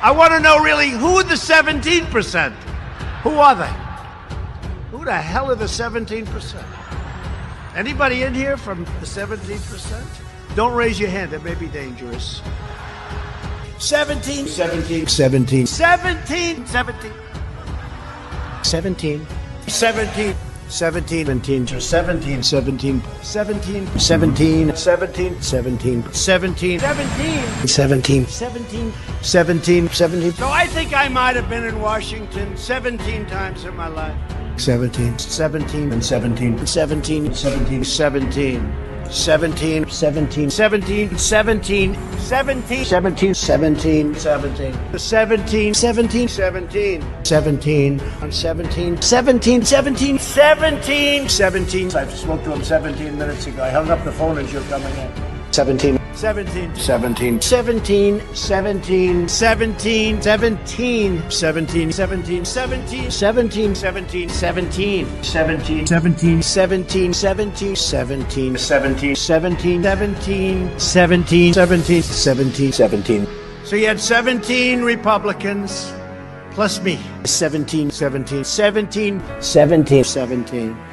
I want to know really who are the 17%? Who are they? Who the hell are the 17%? Anybody in here from the 17%? Don't raise your hand. It may be dangerous. 17, 17, 17, 17, 17, 17, 17, 17, 17, 17, 17, 17, 17, 17, 17, 17, 17, 17, 17, 17. So I think I might have been in Washington 17 times in my life. 17, 17, and 17, 17, 17, 17. 17, 17, 17, 17, 17, 17, 17, 17, 17, 17, 17, 17, 17, 17, 17, 17, 17. I spoke to him 17 minutes ago. I hung up the phone as you're coming in. 17. 17, 17, 17, 17, 17, 17, 17, 17, 17, 17, 17, 17, 17, 17, 17, 17, 17, 17, 17, 17, 17, 17, 17, 17. So you had 17 Republicans plus me. 17, 17, 17, 17, 17, 17,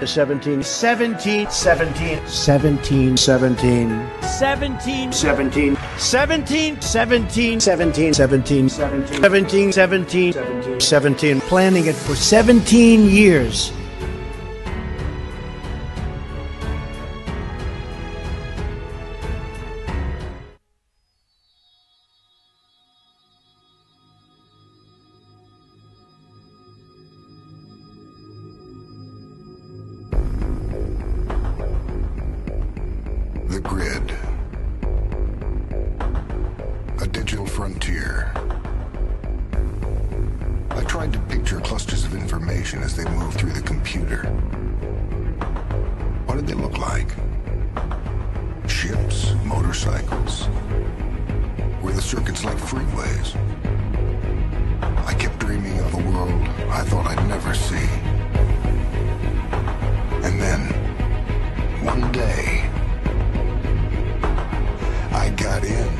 17, 17, 17, 17, 17, 17, 17, 17, 17, 17, 17, 17, 17, 17, planning it for 17 years. The grid. A digital frontier. I tried to picture clusters of information as they moved through the computer. What did they look like? Ships, motorcycles? Were the circuits like freeways? I kept dreaming of a world I thought I'd never see. And then, one day, I got in.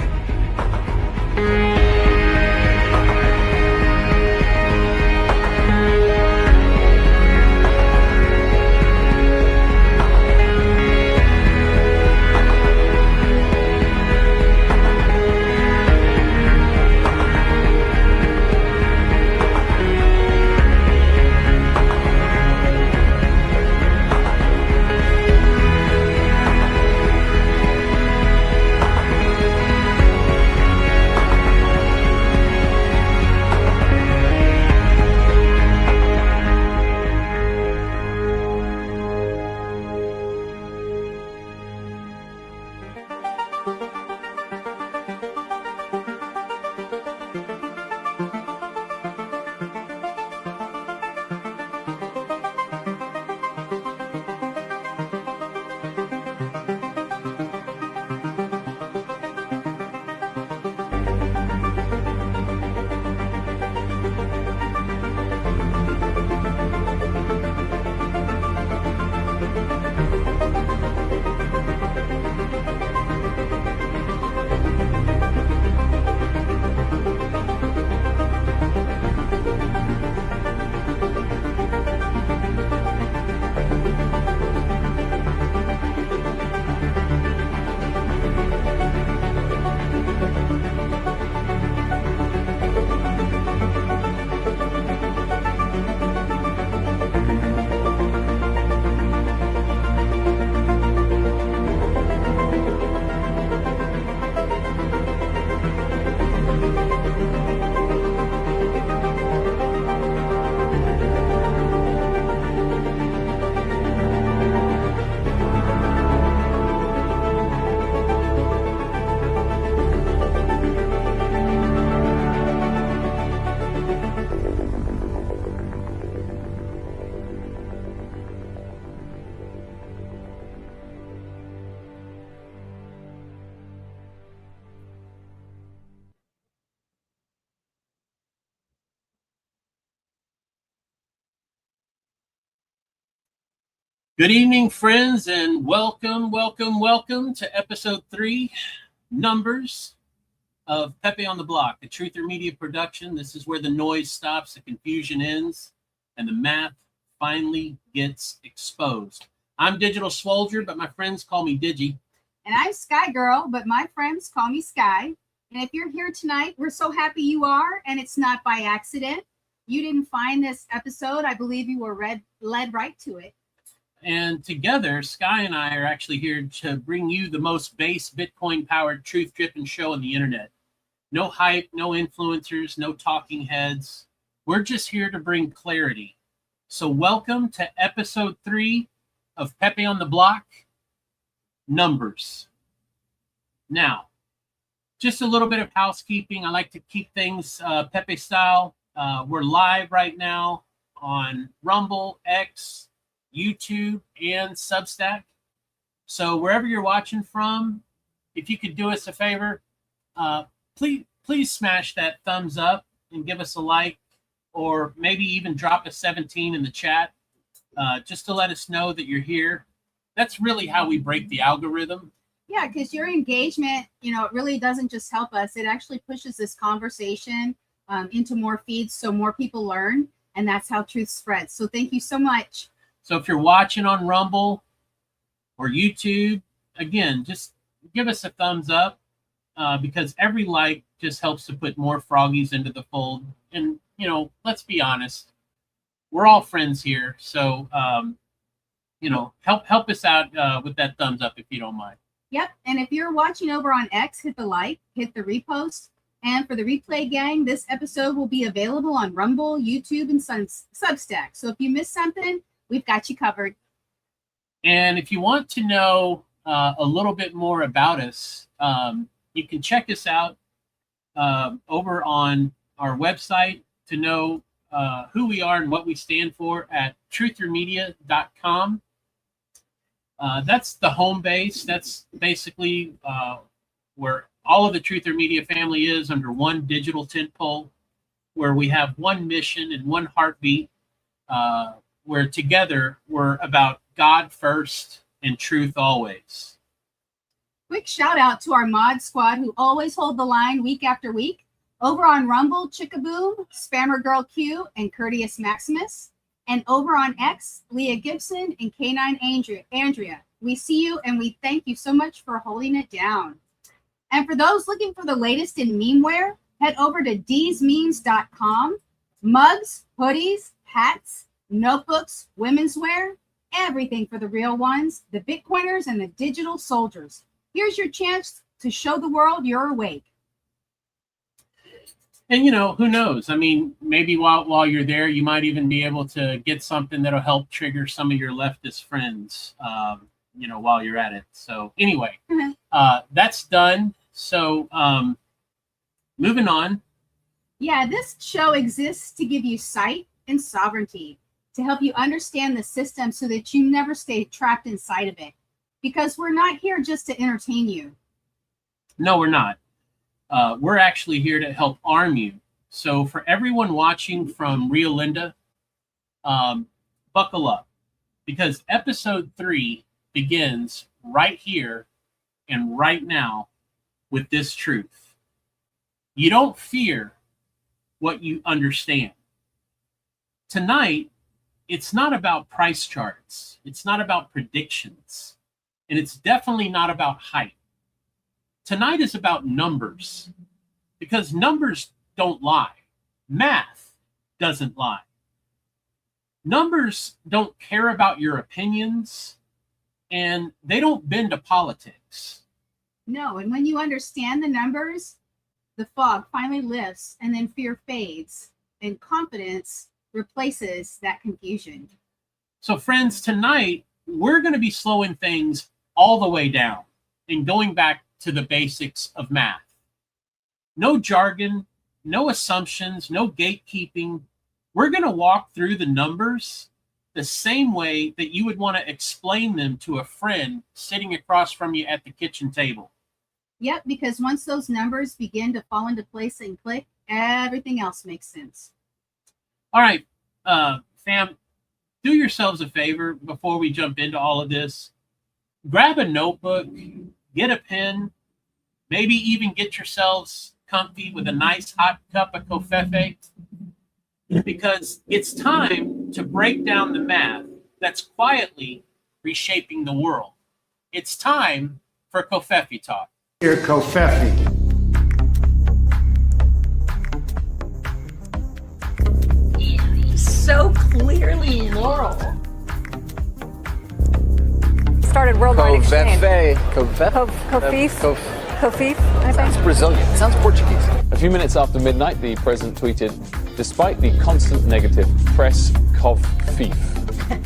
Good evening, friends, and welcome to episode 3, Numbers. of Pepe on the Block, a Truther Media production. This is where the noise stops, the confusion ends, and the math finally gets exposed. I'm Digital Soldier, but my friends call me Digi. And I'm Sky Girl, but my friends call me Sky. And if you're here tonight, we're so happy you are, and it's not by accident. You didn't find this episode. I believe you were led right to it. And together, Sky and I are actually here to bring you the most base Bitcoin-powered truth-driven show on the internet. No hype, no influencers, no talking heads. We're just here to bring clarity. So welcome to episode 3 of Pepe on the Block, Numbers. Now, just a little bit of housekeeping. I like to keep things Pepe style. We're live right now on Rumble, X, YouTube, and Substack. So wherever you're watching from, if you could do us a favor, please smash that thumbs up and give us a like, or maybe even drop a 17 in the chat, just to let us know that you're here. That's really how we break the algorithm. Yeah, because your engagement, it really doesn't just help us. It actually pushes this conversation into more feeds so more people learn, and that's how truth spreads. So thank you so much. So if you're watching on Rumble or YouTube, again, just give us a thumbs up, because every like just helps to put more froggies into the fold. And, let's be honest, we're all friends here. So, help us out with that thumbs up if you don't mind. Yep. And if you're watching over on X, hit the like, hit the repost. And for the replay gang, this episode will be available on Rumble, YouTube, and Substack. So if you missed something, we've got you covered. And if you want to know a little bit more about us, you can check us out over on our website to know who we are and what we stand for at truthermedia.com. That's the home base. That's basically where all of the Truther Media family is, under one digital tentpole, where we have one mission and one heartbeat, where together we're about God first and truth always. Quick shout out to our mod squad who always hold the line week after week. Over on Rumble, Chickaboom, Spammer Girl Q, and Courteous Maximus. And over on X, Leah Gibson and K9 Andrea. We see you and we thank you so much for holding it down. And for those looking for the latest in memeware, head over to dsmemes.com. Mugs, hoodies, hats, notebooks, women's wear, everything for the real ones, the Bitcoiners and the digital soldiers. Here's your chance to show the world you're awake. And, who knows? I mean, maybe while you're there, you might even be able to get something that'll help trigger some of your leftist friends, while you're at it. So anyway, that's done. So moving on. Yeah, this show exists to give you sight and sovereignty, to help you understand the system so that you never stay trapped inside of it. Because we're not here just to entertain you. No, we're not. We're actually here to help arm you. So for everyone watching from Rio Linda, buckle up, because episode 3 begins right here and right now with this truth. You don't fear what you understand. Tonight, it's not about price charts. It's not about predictions. And it's definitely not about hype. Tonight is about numbers, because numbers don't lie. Math doesn't lie. Numbers don't care about your opinions, and they don't bend to politics. No, and when you understand the numbers, the fog finally lifts, and then fear fades, and confidence replaces that confusion. So friends, tonight, we're going to be slowing things all the way down and going back to the basics of math. No jargon, no assumptions, no gatekeeping. We're going to walk through the numbers the same way that you would want to explain them to a friend sitting across from you at the kitchen table. Yep, because once those numbers begin to fall into place and click, everything else makes sense. All right, fam, do yourselves a favor before we jump into all of this. Grab a notebook, get a pen, maybe even get yourselves comfy with a nice hot cup of covfefe? Because it's time to break down the math that's quietly reshaping the world. It's time for covfefe talk. Here, covfefe. So clearly Laurel. Started worldwide exchange. Covfefe. Kofif, I think. Sounds Brazilian. Sounds Portuguese. A few minutes after midnight, the president tweeted, despite the constant negative press, Kofif.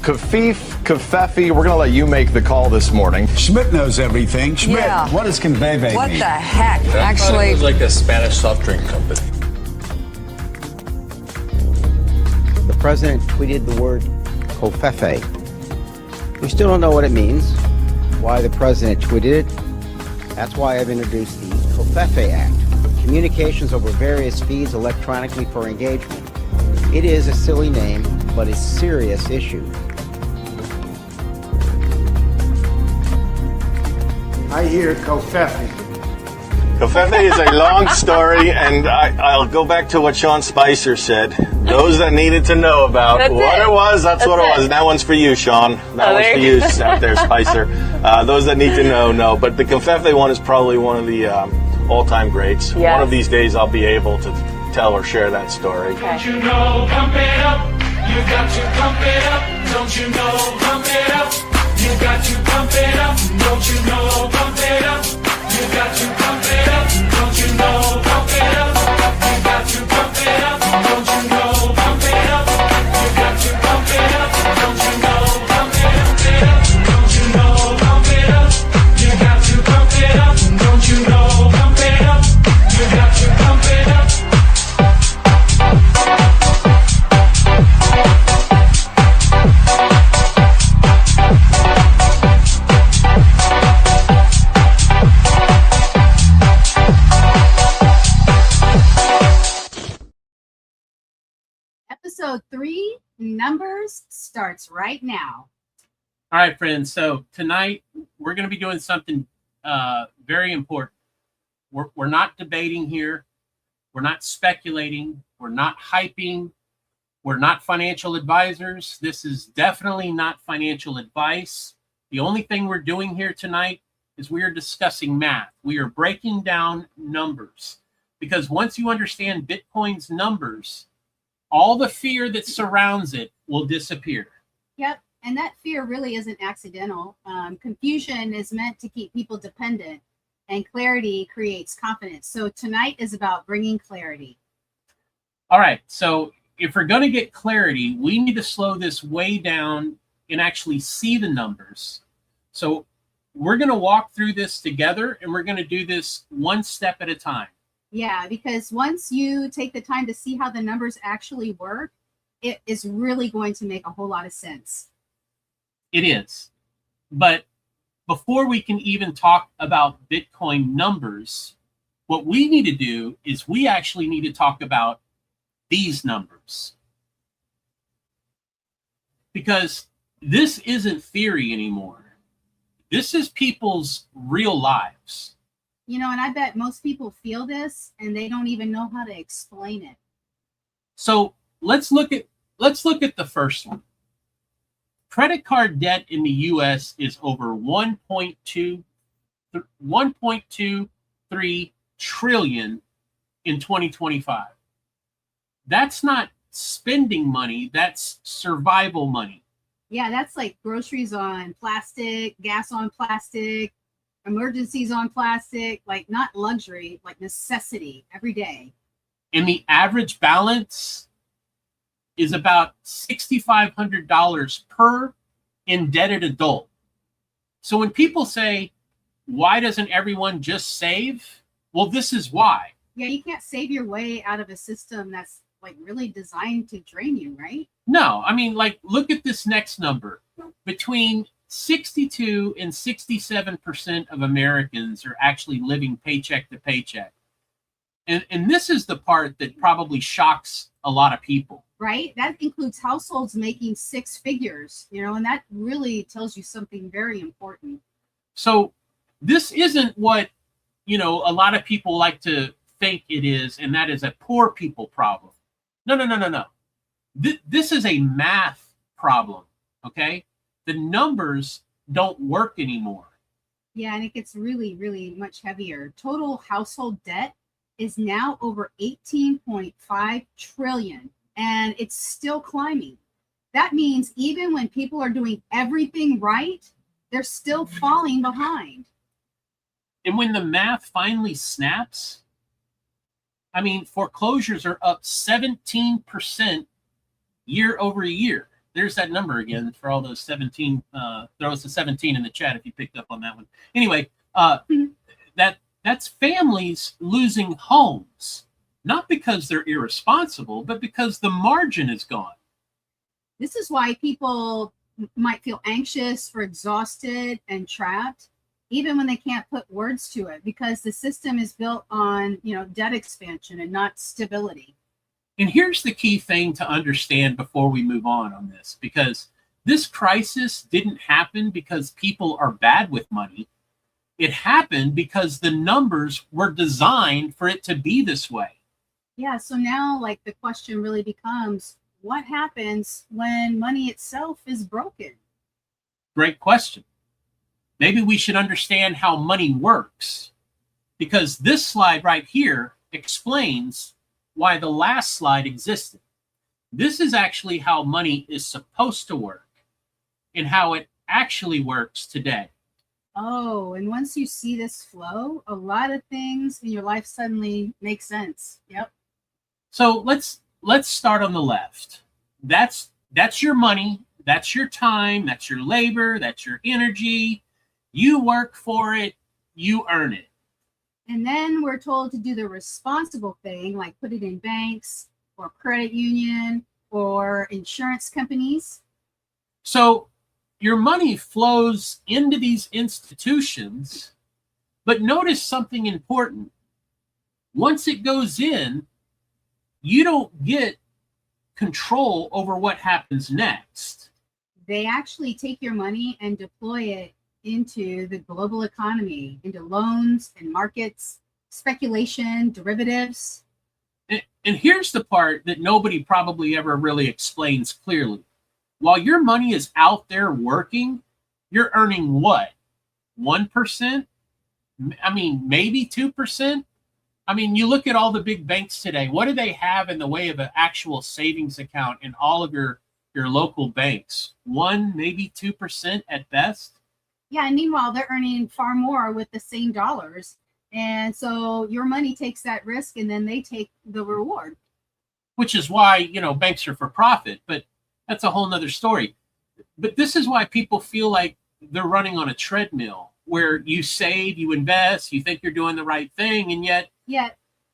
Covfefe, we're going to let you make the call this morning. Schmidt knows everything. Schmidt, Yeah. what does conveve mean? What the heck? It Actually, was like a Spanish soft drink company. The president tweeted the word covfefe. We still don't know what it means, why the president tweeted it. That's why I've introduced the covfefe Act, communications over various feeds electronically for engagement. It is a silly name, but a serious issue. I hear covfefe. Covfefe is a long story, and I'll go back to what Sean Spicer said. Those that needed to know about That's what it. it was, that's what it That's was. it. That one's for you, Sean. That one's there for you you out there, Spicer. Those that need to know. But the Covfefe one is probably one of the all-time greats. Yes. One of these days I'll be able to tell or share that story. okay. You know, pump it up. You got to pump it up. Don't you know, pump it up. You got to pump it up. Don't you know, pump it up. You got to pump it up. Don't you know, pump it up. You got to pump it up. Don't you know, pump it up. You got to pump it up. Don't you know, pump it up. Don't you know, pump it up. You got to pump it up. Don't you know, pump it up. You got to pump it up. Episode 3, Numbers, starts right now. All right, friends. So tonight we're going to be doing something very important. We're not debating here. We're not speculating. We're not hyping. We're not financial advisors. This is definitely not financial advice. The only thing we're doing here tonight is we are discussing math. We are breaking down numbers, because once you understand Bitcoin's numbers, all the fear that surrounds it will disappear. Yep, and that fear really isn't accidental. Confusion is meant to keep people dependent, and clarity creates confidence. So tonight is about bringing clarity. All right, so if we're going to get clarity, we need to slow this way down and actually see the numbers. So we're going to walk through this together, and we're going to do this one step at a time. Yeah, because once you take the time to see how the numbers actually work, it is really going to make a whole lot of sense. It is. But before we can even talk about Bitcoin numbers, what we need to do is we actually need to talk about these numbers. Because this isn't theory anymore. This is people's real lives. You know, and I bet most people feel this and they don't even know how to explain it. So let's look at the first one. Credit card debt in the US is over 1.23 trillion in 2025. That's not spending money, that's survival money. Yeah, that's like groceries on plastic, gas on plastic, emergencies on plastic, like not luxury, like necessity every day. And the average balance is about $6,500 per indebted adult. So when people say, why doesn't everyone just save? Well, this is why. Yeah, you can't save your way out of a system that's like really designed to drain you, right? No, I mean, like, look at this next number. Between 62 and 67% of Americans are actually living paycheck to paycheck. And this is the part that probably shocks a lot of people. Right? That includes households making six figures, you know, and that really tells you something very important. So this isn't what, you know, a lot of people like to think it is, and that is a poor people problem. No. This is a math problem, okay? The numbers don't work anymore. Yeah, and it gets really, really much heavier. Total household debt is now over 18.5 trillion, and it's still climbing. That means even when people are doing everything right, they're still falling behind. And when the math finally snaps, I mean, foreclosures are up 17% year over year. There's that number again for all those 17. Throw us a 17 in the chat if you picked up on that one. Anyway, that's families losing homes, not because they're irresponsible, but because the margin is gone. This is why people might feel anxious or exhausted and trapped, even when they can't put words to it, because the system is built on, debt expansion and not stability. And here's the key thing to understand before we move on this, because this crisis didn't happen because people are bad with money. It happened because the numbers were designed for it to be this way. Yeah, so now the question really becomes, what happens when money itself is broken? Great question. Maybe we should understand how money works, because this slide right here explains why the last slide existed. This is actually how money is supposed to work and how it actually works today. Oh, and once you see this flow, a lot of things in your life suddenly make sense. Yep. So let's start on the left. That's your money, that's your time, that's your labor, that's your energy. You work for it, you earn it. And then we're told to do the responsible thing, like put it in banks or credit union or insurance companies. So your money flows into these institutions, but notice something important. Once it goes in, you don't get control over what happens next. They actually take your money and deploy it into the global economy, into loans and markets, speculation, derivatives. And here's the part that nobody probably ever really explains clearly. While your money is out there working, you're earning what? 1%? I mean, maybe 2%? I mean, you look at all the big banks today. What do they have in the way of an actual savings account in all of your local banks? 1%, maybe 2% at best? Yeah, and meanwhile, they're earning far more with the same dollars. And so your money takes that risk and then they take the reward. Which is why, banks are for profit, but that's a whole nother story. But this is why people feel like they're running on a treadmill where you save, you invest, you think you're doing the right thing, and yet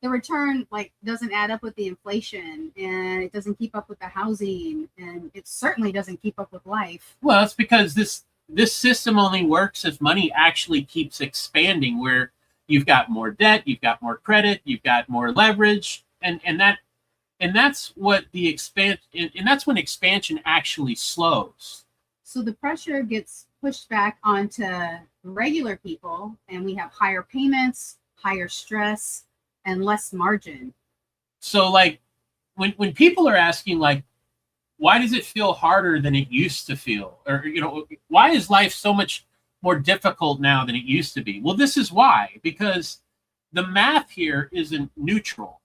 the return doesn't add up with the inflation, and it doesn't keep up with the housing, and it certainly doesn't keep up with life. Well, it's because this system only works if money actually keeps expanding, where you've got more debt, you've got more credit, you've got more leverage, and that's what and that's when expansion actually slows. So the pressure gets pushed back onto regular people, and we have higher payments, higher stress, and less margin. So when people are asking why does it feel harder than it used to feel? Or, why is life so much more difficult now than it used to be? Well, this is why, because the math here isn't neutral.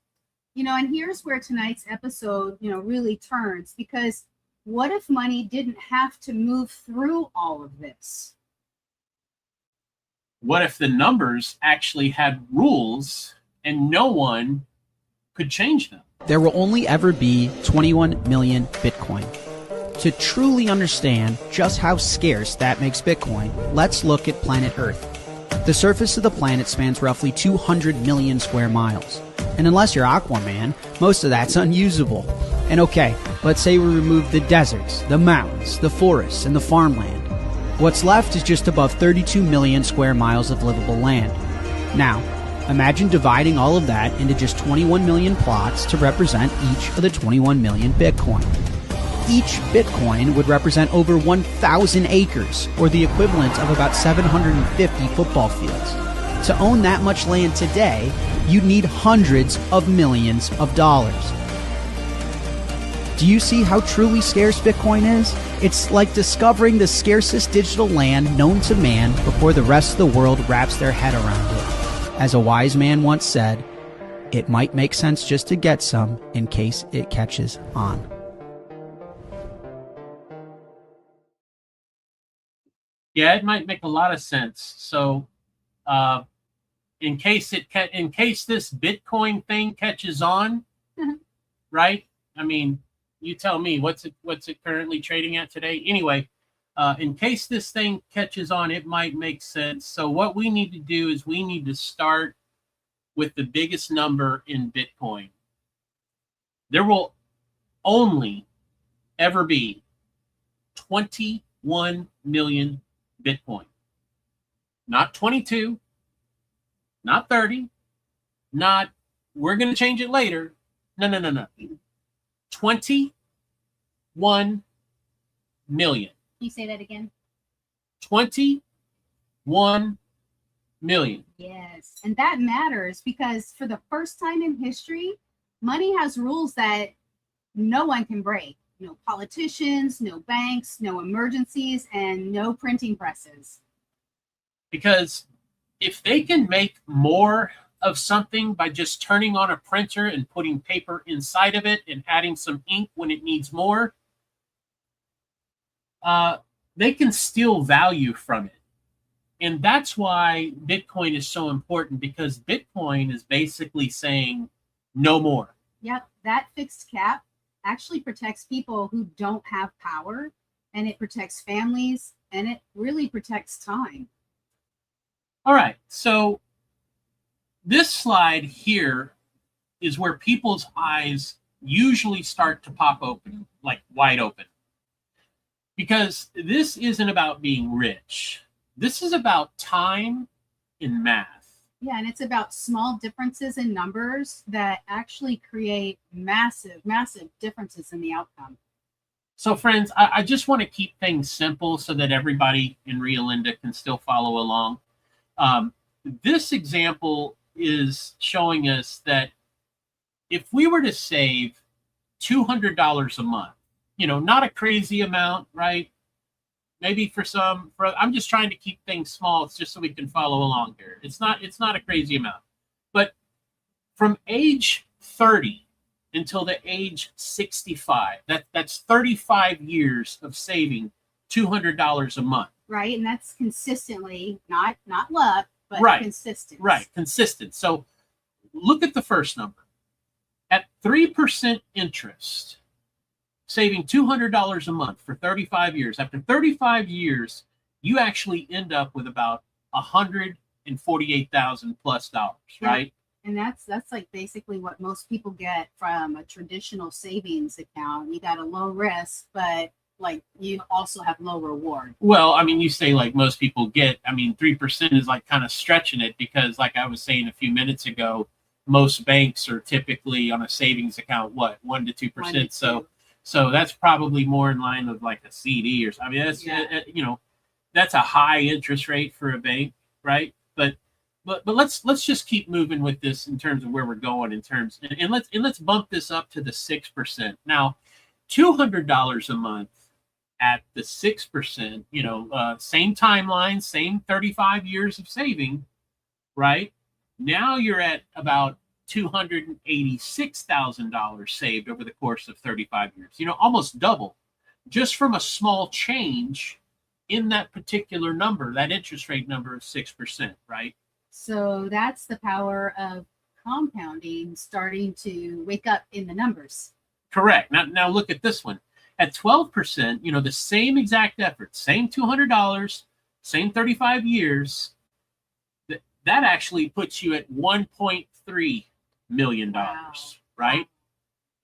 And here's where tonight's episode, really turns, because what if money didn't have to move through all of this? What if the numbers actually had rules and no one could change them? There will only ever be 21 million Bitcoin. To truly understand just how scarce that makes Bitcoin, let's look at planet Earth. The surface of the planet spans roughly 200 million square miles. And unless you're Aquaman, most of that's unusable. And okay, let's say we remove the deserts, the mountains, the forests, and the farmland. What's left is just above 32 million square miles of livable land. Now, imagine dividing all of that into just 21 million plots to represent each of the 21 million Bitcoin. Each Bitcoin would represent over 1,000 acres, or the equivalent of about 750 football fields. To own that much land today, you'd need hundreds of millions of dollars. Do you see how truly scarce Bitcoin is? It's like discovering the scarcest digital land known to man before the rest of the world wraps their head around it. As a wise man once said, it might make sense just to get some in case it catches on. Yeah, it might make a lot of sense. So, in case this Bitcoin thing catches on, right? I mean, you tell me what's it currently trading at today? Anyway, in case this thing catches on, it might make sense. So what we need to do is we need to start with the biggest number in Bitcoin. There will only ever be 21 million Bitcoin. Not 22, not 30, not we're going to change it later. No. 21 million. Can you say that again? 21 million. Yes. And that matters because for the first time in history, money has rules that no one can break. No politicians, no banks, no emergencies, and no printing presses. Because if they can make more of something by just turning on a printer and putting paper inside of it and adding some ink when it needs more, they can steal value from it. And that's why Bitcoin is so important, because Bitcoin is basically saying no more. Yep, that fixed cap actually protects people who don't have power, and it protects families, and it really protects time. All right, so this slide here is where people's eyes usually start to pop open, like wide open. Because this isn't about being rich. This is about time in math. Yeah, and it's about small differences in numbers that actually create massive, massive differences in the outcome. So friends, I just want to keep things simple so that everybody in Rio Linda can still follow along. This example is showing us that if we were to save $200 a month, not a crazy amount, right? Maybe I'm just trying to keep things small. It's just so we can follow along here. It's not a crazy amount. But from age 30 until the age 65, that's 35 years of saving $200 a month. Right, and that's consistently, not luck, but right. Consistent. Right, consistent. So look at the first number. At 3% interest, saving $200 a month for 35 years. After 35 years, you actually end up with about $148,000 plus dollars, right? And that's like basically what most people get from a traditional savings account. You got a low risk, but like you also have low reward. Well, I mean, you say like most people get, 3% is like kind of stretching it, because like I was saying a few minutes ago, most banks are typically on a savings account, 1 to 2%. So that's probably more in line with like a CD or something. That's, that's a high interest rate for a bank, right? But let's just keep moving with this in terms of where we're going and let's bump this up to the 6%. Now, $200 a month at the 6%, same timeline, same 35 years of saving, right? Now you're at about $286,000 saved over the course of 35 years, almost double, just from a small change in that particular number, that interest rate number of 6%, right? So that's the power of compounding starting to wake up in the numbers. Correct. Now look at this one. At 12%, the same exact effort, same $200, same 35 years, that actually puts you at $1.3 million, right?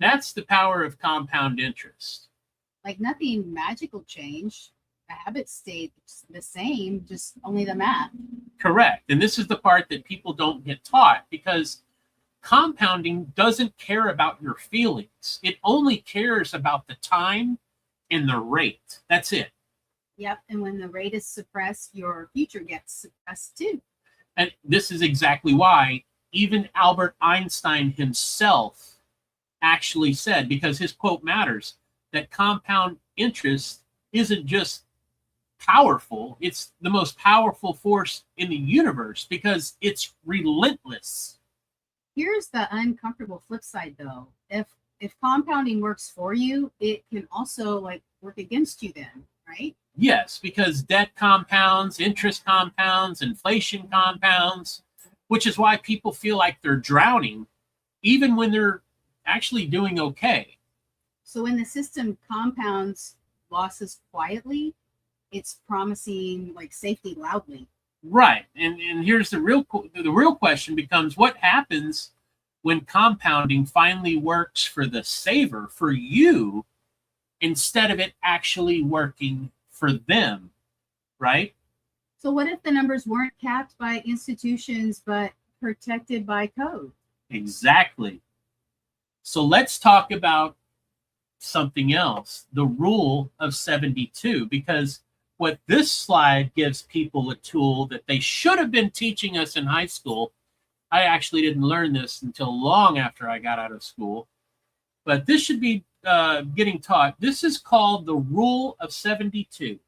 That's the power of compound interest. Like nothing magical changed. The habits stayed the same, just only the math. Correct. And this is the part that people don't get taught, because compounding doesn't care about your feelings. It only cares about the time and the rate. That's it. Yep. And when the rate is suppressed, your future gets suppressed too. And this is exactly why even Albert Einstein himself actually said, because his quote matters, that compound interest isn't just powerful, it's the most powerful force in the universe because it's relentless. Here's the uncomfortable flip side, though. If compounding works for you, it can also like work against you then, right? Yes, because debt compounds, interest compounds, inflation compounds, which is why people feel like they're drowning even when they're actually doing okay. So when the system compounds losses quietly, it's promising like safety loudly. Right. And here's the real question becomes, what happens when compounding finally works for the saver, for you, instead of it actually working for them, right? So what if the numbers weren't capped by institutions but protected by code? Exactly. So let's talk about something else, the rule of 72, because what this slide gives people a tool that they should have been teaching us in high school. I actually didn't learn this until long after I got out of school, but this should be getting taught. This is called the rule of 72.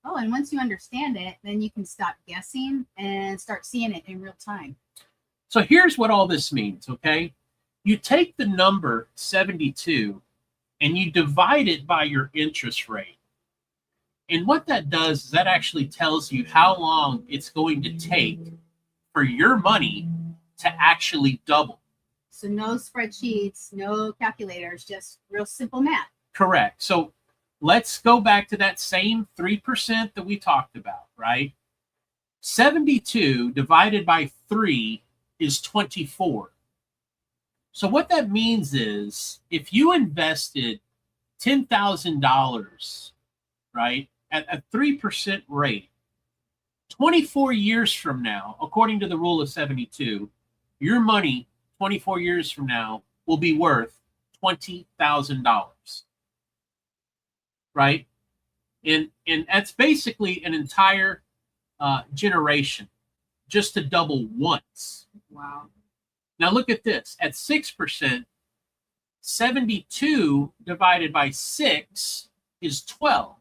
Oh, and once you understand it, then you can stop guessing and start seeing it in real time. So here's what all this means, okay? You take the number 72 and you divide it by your interest rate. And what that does is that actually tells you how long it's going to take for your money to actually double. So no spreadsheets, no calculators, just real simple math. Correct. So let's go back to that same 3% that we talked about, right? 72 divided by 3 is 24. So what that means is if you invested $10,000, right, at a 3% rate, 24 years from now, according to the rule of 72, your money 24 years from now will be worth $20,000, right? And that's basically an entire generation just to double once. Wow. Now look at this. At 6%, 72 divided by 6 is 12.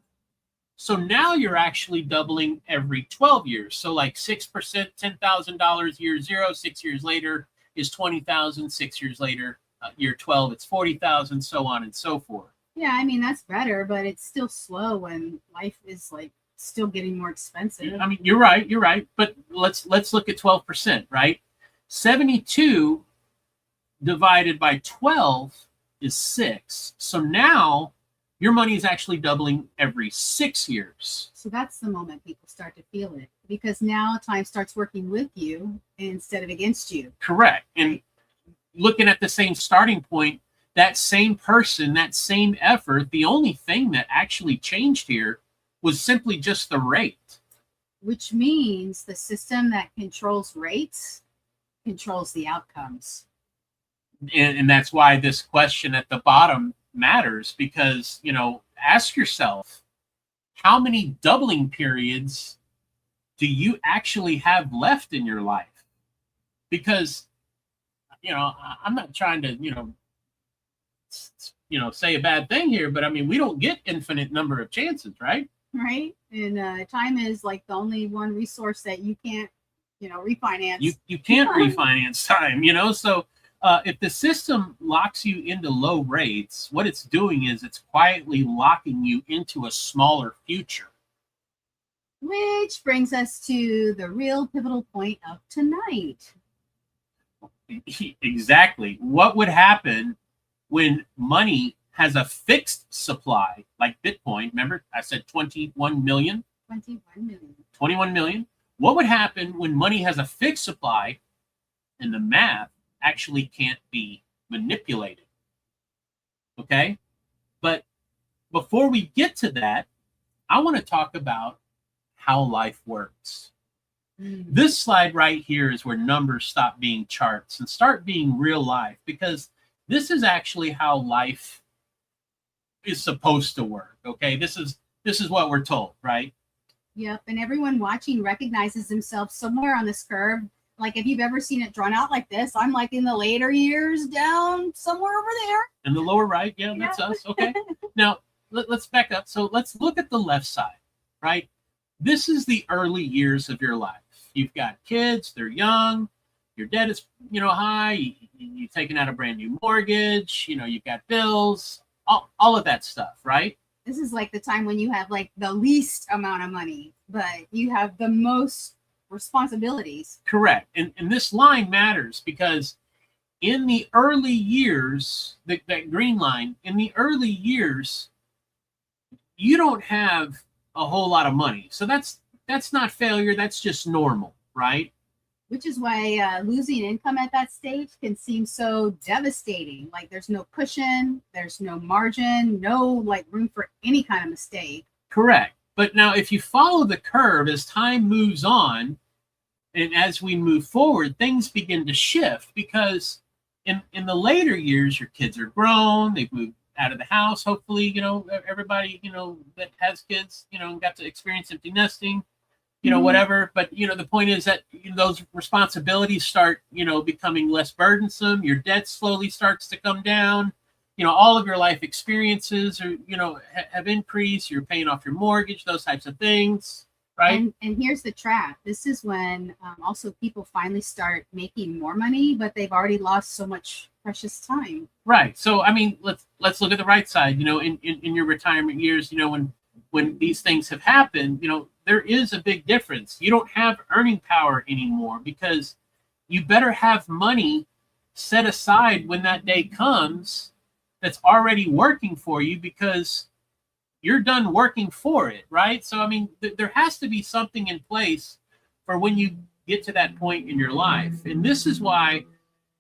So now you're actually doubling every 12 years. So like 6%, $10,000 year 0, 6 years later is 20,000, 6 years later, year 12, it's 40,000, so on and so forth. Yeah, I mean, that's better, but it's still slow when life is like still getting more expensive. I mean, you're right. But let's look at 12%, right? 72 divided by 12 is 6. So now your money is actually doubling every 6 years. So that's the moment people start to feel it, because now time starts working with you instead of against you. Correct. And looking at the same starting point, that same person, that same effort, the only thing that actually changed here was simply just the rate. Which means the system that controls rates controls the outcomes. And that's why this question at the bottom matters, because, you know, ask yourself, how many doubling periods do you actually have left in your life? Because, you know, I'm not trying to, say a bad thing here, but I mean, we don't get infinite number of chances, right? Right. And time is like the only one resource that you can't, refinance. You can't refinance time, so if the system locks you into low rates, what it's doing is it's quietly locking you into a smaller future. Which brings us to the real pivotal point of tonight. Exactly. What would happen when money has a fixed supply, like Bitcoin? Remember, I said 21 million? 21 million. What would happen when money has a fixed supply and the math actually can't be manipulated? Okay? But before we get to that, I want to talk about how life works. This slide right here is where numbers stop being charts and start being real life, because this is actually how life is supposed to work. Okay, this is what we're told, right? Yep, and everyone watching recognizes themselves somewhere on this curve like if you've ever seen it drawn out like this, I'm like in the later years down somewhere over there. In the lower right, yeah, that's us. Okay. Now let's back up. So let's look at the left side, right? This is the early years of your life. You've got kids, they're young, your debt is, high, you've taken out a brand new mortgage, you've got bills, all of that stuff, right? This is like the time when you have like the least amount of money, but you have the most responsibilities. Correct. And this line matters because in the early years, that green line, in the early years, you don't have a whole lot of money. So that's not failure. That's just normal, right? Which is why losing income at that stage can seem so devastating. Like there's no cushion, there's no margin, no like room for any kind of mistake. Correct. But now if you follow the curve as time moves on and as we move forward, things begin to shift because in the later years, your kids are grown, they've moved out of the house. Hopefully, everybody, that has kids, got to experience empty nesting. Whatever. But, the point is that those responsibilities start, becoming less burdensome. Your debt slowly starts to come down. All of your life experiences are, have increased. You're paying off your mortgage, those types of things. Right. And here's the trap. This is when also people finally start making more money, but they've already lost so much precious time. Right. So, I mean, let's look at the right side, in your retirement years, when these things have happened, there is a big difference. You don't have earning power anymore because you better have money set aside when that day comes that's already working for you because you're done working for it, right? So, I mean, there has to be something in place for when you get to that point in your life. And this is why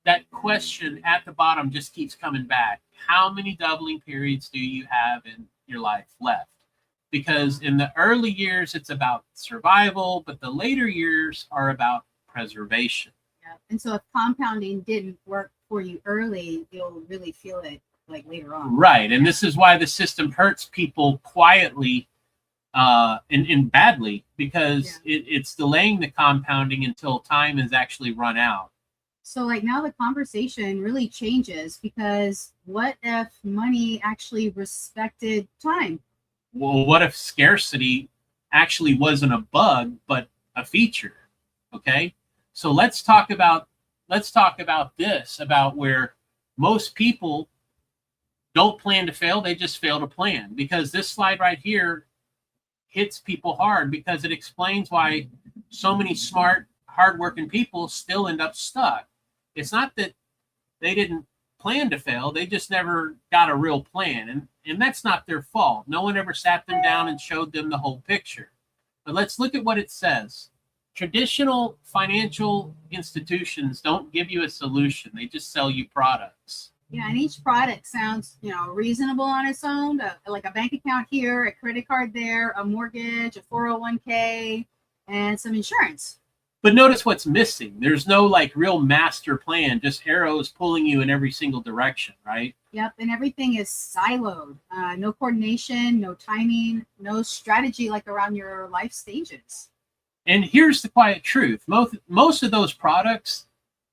that question at the bottom just keeps coming back. How many doubling periods do you have in your life left? Because in the early years, it's about survival, but the later years are about preservation. Yeah. And so if compounding didn't work for you early, you'll really feel it like later on. Right. And this is why the system hurts people quietly and badly because it's delaying the compounding until time is actually run out. So like now the conversation really changes because what if money actually respected time? Well, what if scarcity actually wasn't a bug, but a feature? Okay. So let's talk about this, about where most people don't plan to fail. They just fail to plan, because this slide right here hits people hard because it explains why so many smart, hardworking people still end up stuck. It's not that they didn't plan to fail. They just never got a real plan. And that's not their fault. No one ever sat them down and showed them the whole picture. But let's look at what it says. Traditional financial institutions don't give you a solution. They just sell you products. Yeah, and each product sounds, reasonable on its own, like a bank account here, a credit card there, a mortgage, a 401k, and some insurance. But notice what's missing. There's no real master plan, just arrows pulling you in every single direction, right? Yep, and everything is siloed. No coordination, no timing, no strategy around your life stages. And here's the quiet truth. Most of those products,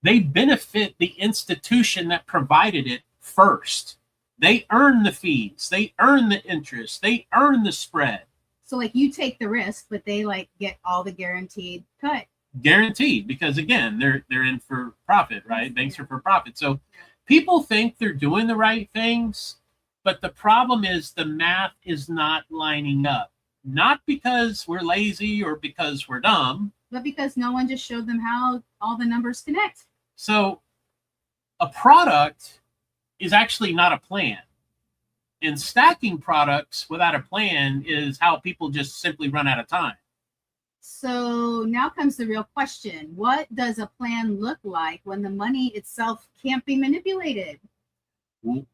they benefit the institution that provided it first. They earn the fees, they earn the interest, they earn the spread. So you take the risk, but they get all the guaranteed cut. Guaranteed, because again, they're in for profit, right? Banks are for profit. So people think they're doing the right things, but the problem is the math is not lining up. Not because we're lazy or because we're dumb, but because no one just showed them how all the numbers connect. So a product is actually not a plan. And stacking products without a plan is how people just simply run out of time. So now comes the real question. What does a plan look like when the money itself can't be manipulated?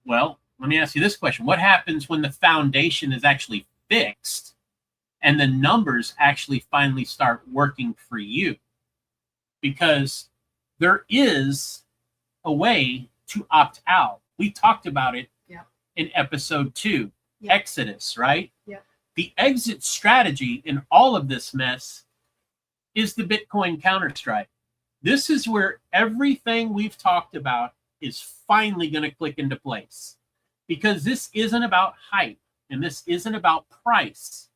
Well, let me ask you this question. What happens when the foundation is actually fixed and the numbers actually finally start working for you? Because there is a way to opt out. We talked about it in episode 2, Exodus, right? Yep. The exit strategy in all of this mess is the Bitcoin counterstrike. This is where everything we've talked about is finally going to click into place, because this isn't about hype and this isn't about price.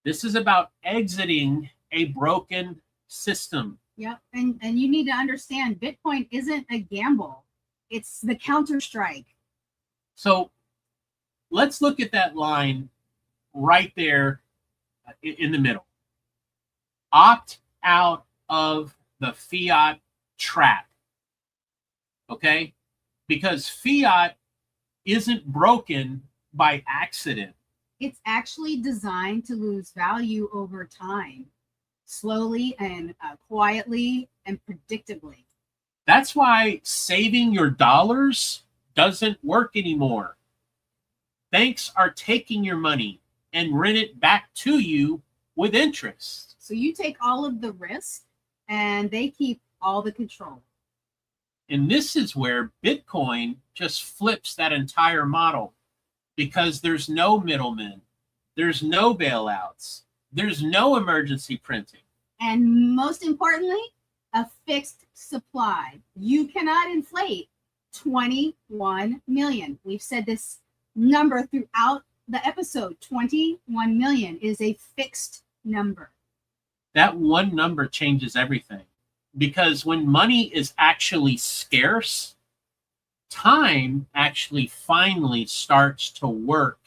This is about exiting a broken system. Yep. And you need to understand Bitcoin isn't a gamble. It's the Counter-Strike. So let's look at that line right there in the middle. Opt out of the fiat trap. Okay? Because fiat isn't broken by accident. It's actually designed to lose value over time, slowly and quietly and predictably. That's why saving your dollars doesn't work anymore. Banks are taking your money and rent it back to you with interest. So you take all of the risk and they keep all the control. And this is where Bitcoin just flips that entire model, because there's no middlemen, there's no bailouts, there's no emergency printing. And most importantly, a fixed supply. You cannot inflate 21 million. We've said this number throughout the episode. 21 million is a fixed number. That one number changes everything, because when money is actually scarce, time actually finally starts to work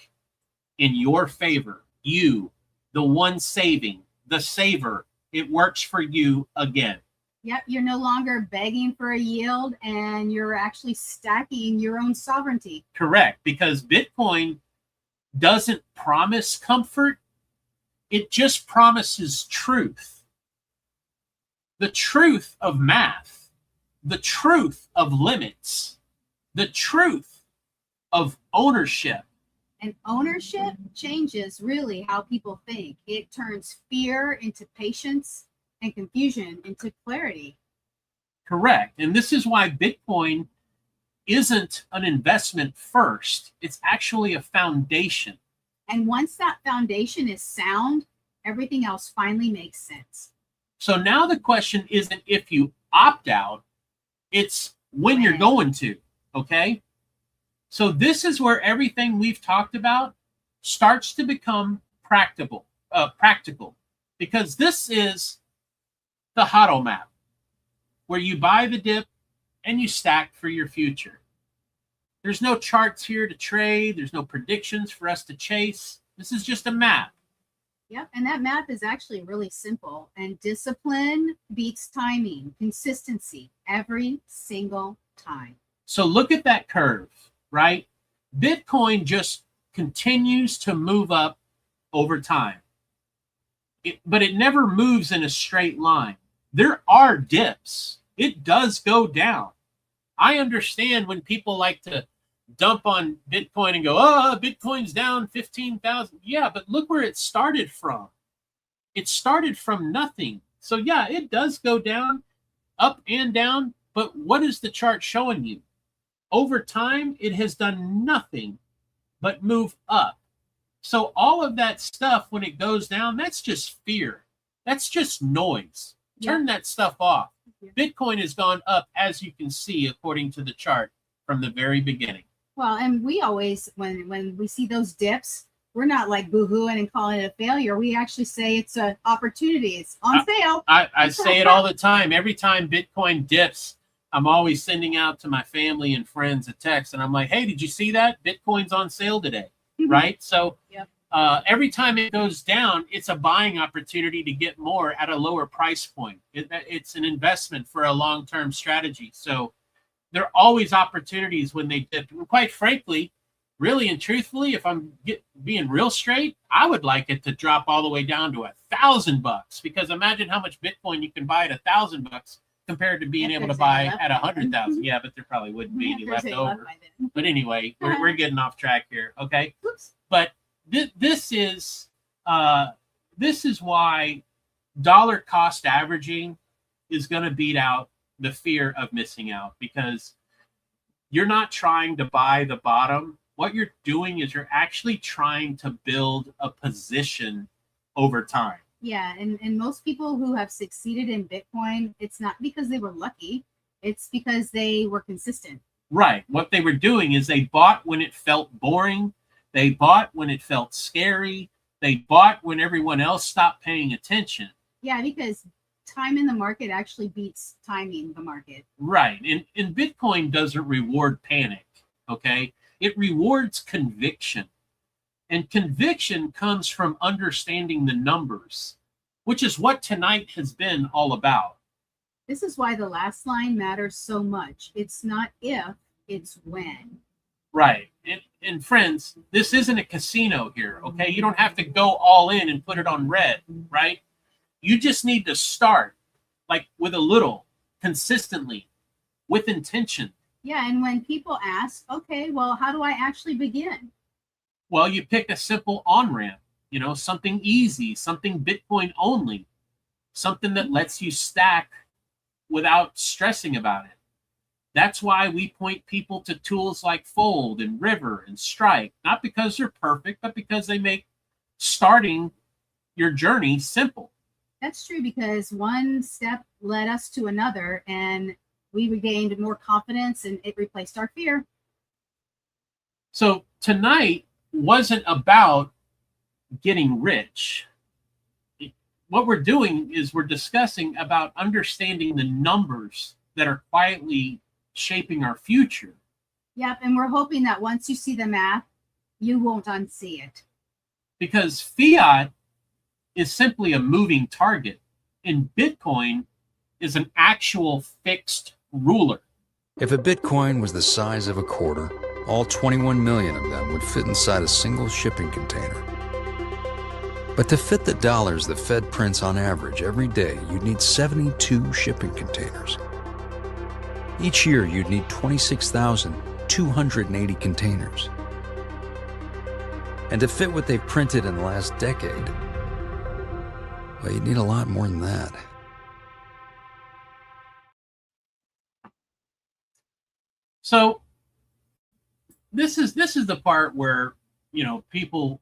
in your favor. You, the one saving, the saver, it works for you again. Yep, you're no longer begging for a yield and you're actually stacking your own sovereignty. Correct, because Bitcoin doesn't promise comfort, it just promises truth. The truth of math, the truth of limits, the truth of ownership. And ownership changes really how people think. It turns fear into patience and confusion into clarity. Correct. And this is why Bitcoin isn't an investment first. It's actually a foundation. And once that foundation is sound, everything else finally makes sense. So now the question isn't if you opt out, it's when you're going to, okay? So this is where everything we've talked about starts to become practical, because this is the HODL map, where you buy the dip and you stack for your future. There's no charts here to trade. There's no predictions for us to chase. This is just a map. Yep, and that map is actually really simple. And discipline beats timing, consistency every single time. So look at that curve, right? Bitcoin just continues to move up over time, but it never moves in a straight line. There are dips. It does go down. I understand when people like to dump on Bitcoin and go, oh, Bitcoin's down 15,000. Yeah, but look where it started from. It started from nothing. So yeah, it does go down, up and down, but what is the chart showing you? Over time, it has done nothing but move up. So all of that stuff, when it goes down, that's just fear. That's just noise. Turn that stuff off. Bitcoin has gone up, as you can see, according to the chart from the very beginning. Well, and we always, when we see those dips, we're not like boo-hooing and calling it a failure. We actually say it's an opportunity. It's on sale. I say it all the time. Every time Bitcoin dips, I'm always sending out to my family and friends a text, and I'm like, hey, did you see that? Bitcoin's on sale today, right? So every time it goes down, it's a buying opportunity to get more at a lower price point. It's an investment for a long-term strategy. So there are always opportunities when they dip. And quite frankly, really and truthfully, if I'm being real straight, I would like it to drop all the way down to $1,000, because imagine how much Bitcoin you can buy at $1,000 compared to being able to buy at 100,000. Yeah, but there probably wouldn't be any left over. But anyway, we're getting off track here. Okay. Oops. But this is why dollar cost averaging is going to beat out the fear of missing out, because you're not trying to buy the bottom. What you're doing is you're actually trying to build a position over time. Yeah, and most people who have succeeded in Bitcoin, it's not because they were lucky, it's because they were consistent. Right. What they were doing is they bought when it felt boring, they bought when it felt scary, they bought when everyone else stopped paying attention. Yeah, because time in the market actually beats timing the market. Right. And Bitcoin doesn't reward panic, okay? It rewards conviction. And conviction comes from understanding the numbers, which is what tonight has been all about. This is why the last line matters so much. It's not if, it's when. Right. And friends, this isn't a casino here, okay? You don't have to go all in and put it on red, right? You just need to start, like, with a little, consistently, with intention. Yeah, and when people ask, okay, well, how do I actually begin? Well, you pick a simple on-ramp, you know, something easy, something Bitcoin only, something that lets you stack without stressing about it. That's why we point people to tools like Fold and River and Strike, not because they're perfect, but because they make starting your journey simple. That's true, because one step led us to another, and we regained more confidence, and it replaced our fear. So tonight wasn't about getting rich. What we're doing is we're discussing about understanding the numbers that are quietly shaping our future. Yep, and we're hoping that once you see the math, you won't unsee it. Because fiat is simply a moving target, and Bitcoin is an actual fixed ruler. If a Bitcoin was the size of a quarter, all 21 million of them would fit inside a single shipping container. But to fit the dollars the Fed prints on average every day, you'd need 72 shipping containers. Each year, you'd need 26,280 containers. And to fit what they've printed in the last decade, well, you'd need a lot more than that. So this is the part where, you know, people,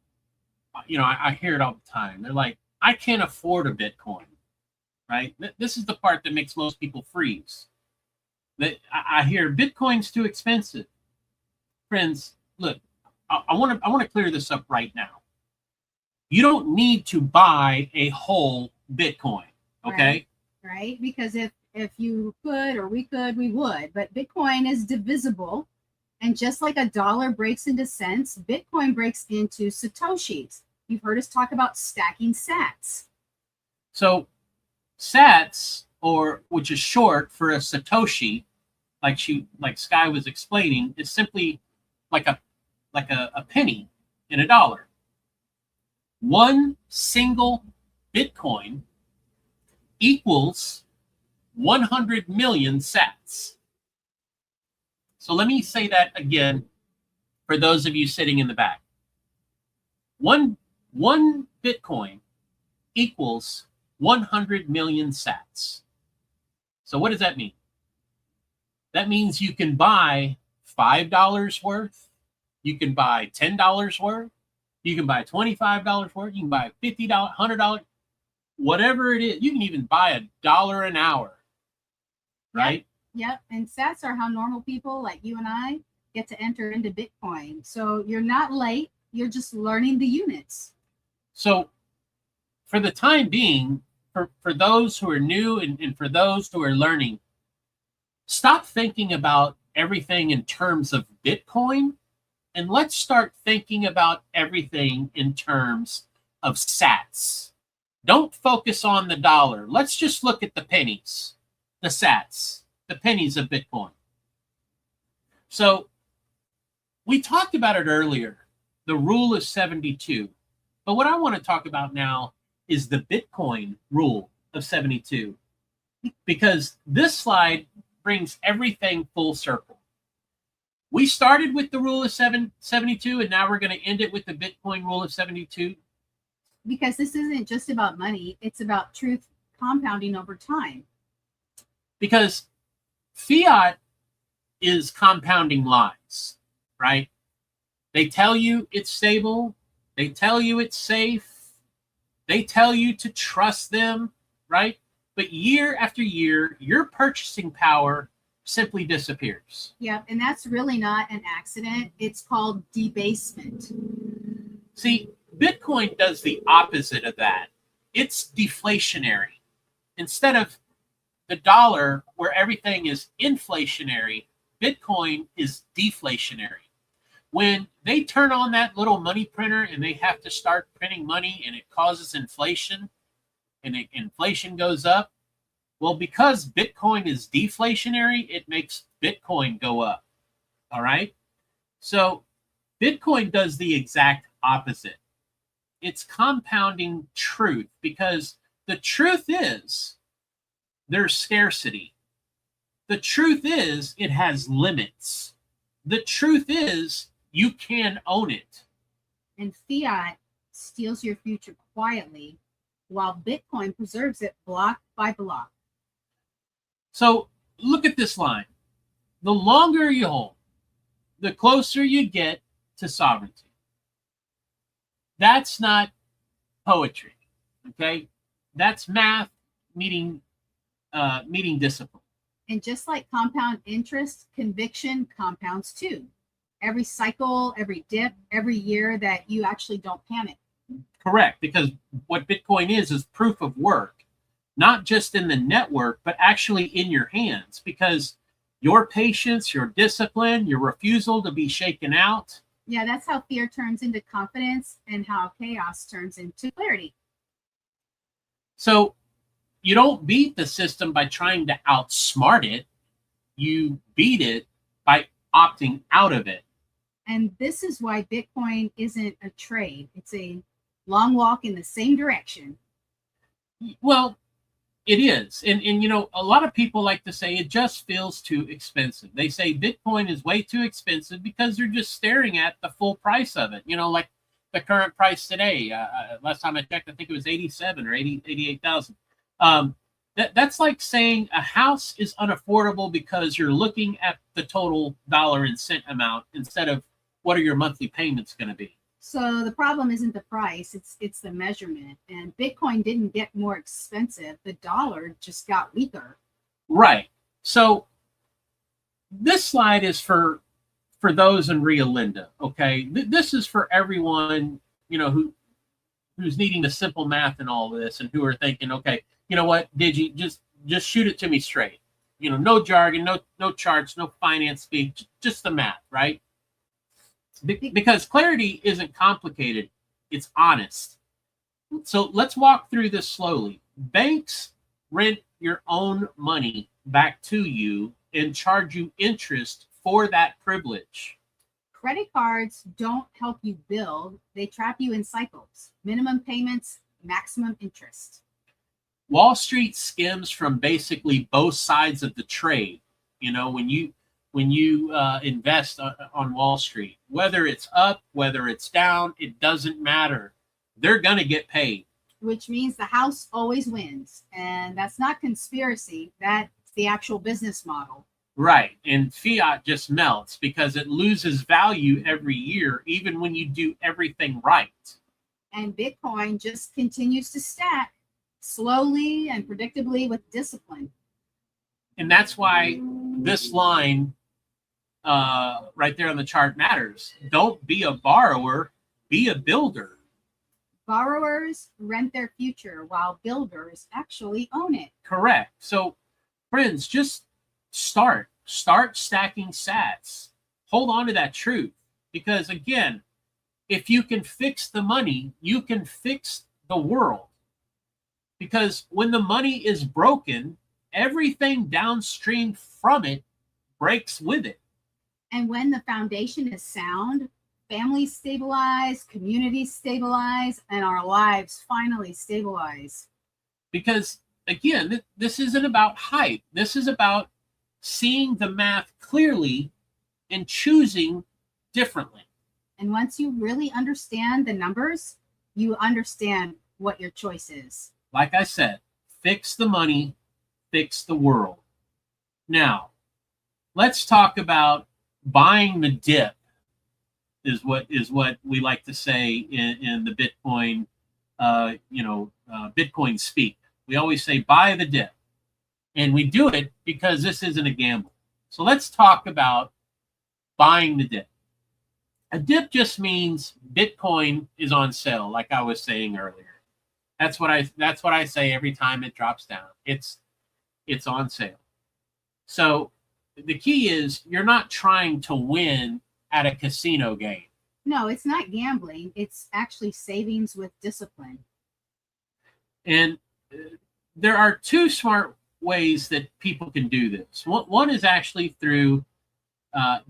you know, I hear it all the time. They're like, I can't afford a Bitcoin, right? This is the part that makes most people freeze. That I hear Bitcoin's too expensive. Friends, look, I want to clear this up right now. You don't need to buy a whole Bitcoin, okay? Right? Because if you could, or we could, we would. But Bitcoin is divisible. And just like a dollar breaks into cents, Bitcoin breaks into Satoshis. You've heard us talk about stacking sats. So sats, or which is short for a Satoshi, like Sky was explaining, is simply like a penny in a dollar. One single Bitcoin equals 100 million sats. So let me say that again for those of you sitting in the back. One Bitcoin equals 100 million sats. So what does that mean? That means you can buy $5 worth, you can buy $10 worth, you can buy $25 worth, you can buy $50, $100, whatever it is. You can even buy $1 an hour, right? Yep. And sats are how normal people like you and I get to enter into Bitcoin. So you're not late, you're just learning the units. So for the time being, for those who are new and for those who are learning, stop thinking about everything in terms of Bitcoin, and let's start thinking about everything in terms of sats. Don't focus on the dollar. Let's just look at the pennies, the sats, the pennies of Bitcoin. So we talked about it earlier, the rule of 72. But what I want to talk about now is the Bitcoin rule of 72, because this slide brings everything full circle. We started with the rule of 72, and now we're going to end it with the Bitcoin rule of 72. Because this isn't just about money, it's about truth compounding over time. Because fiat is compounding lies, right? They tell you it's stable, they tell you it's safe, They tell you to trust them, right? But year after year, your purchasing power simply disappears. Yeah, and that's really not an accident. It's called debasement. See, Bitcoin does the opposite of that. It's deflationary. Instead of the dollar, where everything is inflationary, Bitcoin is deflationary. When they turn on that little money printer and they have to start printing money and it causes inflation and inflation goes up, well, because Bitcoin is deflationary, it makes Bitcoin go up. All right? So Bitcoin does the exact opposite. It's compounding truth, because the truth is there's scarcity. The truth is it has limits. The truth is you can own it. And fiat steals your future quietly, while Bitcoin preserves it block by block. So look at this line. The longer you hold, the closer you get to sovereignty. That's not poetry, okay? That's math meeting discipline. And just like compound interest, conviction compounds too. Every cycle, every dip, every year that you actually don't panic. Correct, because what Bitcoin is proof of work, not just in the network, but actually in your hands, because your patience, your discipline, your refusal to be shaken out. Yeah, that's how fear turns into confidence and how chaos turns into clarity. So you don't beat the system by trying to outsmart it. You beat it by opting out of it. And this is why Bitcoin isn't a trade. It's a long walk in the same direction. Well, it is. And you know, a lot of people like to say it just feels too expensive. They say Bitcoin is way too expensive because they're just staring at the full price of it. You know, like the current price today. Last time I checked, I think it was 87 or 88,000. That's like saying a house is unaffordable because you're looking at the total dollar and cent amount instead of what are your monthly payments going to be. So the problem isn't the price, it's the measurement. And Bitcoin didn't get more expensive. The dollar just got weaker. Right. So this slide is for those in Rio Linda, okay? This is for everyone, you know, who's needing the simple math and all this, and who are thinking, okay, you know what, Digi, just shoot it to me straight. You know, no jargon, no charts, no finance speak, just the math, right? Because clarity isn't complicated, it's honest. So let's walk through this slowly. Banks rent your own money back to you and charge you interest for that privilege. Credit cards don't help you build, they trap you in cycles. Minimum payments, maximum interest. Wall Street skims from basically both sides of the trade. You know, when you invest on Wall Street, whether it's up, whether it's down, it doesn't matter. They're going to get paid. Which means the house always wins. And that's not conspiracy. That's the actual business model. Right. And fiat just melts because it loses value every year, even when you do everything right. And Bitcoin just continues to stack slowly and predictably with discipline. And that's why this line right there on the chart matters. Don't be a borrower, be a builder. Borrowers rent their future while builders actually own it. Correct. So, friends, just start stacking sats. Hold on to that truth. Because again, if you can fix the money, you can fix the world. Because when the money is broken, everything downstream from it breaks with it. And when the foundation is sound, families stabilize, communities stabilize, and our lives finally stabilize. Because again, this isn't about hype. This is about seeing the math clearly and choosing differently. And once you really understand the numbers, you understand what your choice is. Like I said, fix the money, fix the world. Now, let's talk about buying the dip is what we like to say in the Bitcoin Bitcoin speak. We always say buy the dip, and we do it because this isn't a gamble. So let's talk about buying the dip. A dip just means Bitcoin is on sale, like I was saying earlier. That's what I say every time it drops down. It's on sale. So the key is you're not trying to win at a casino game. No, it's not gambling. It's actually savings with discipline. And there are two smart ways that people can do this. One is actually through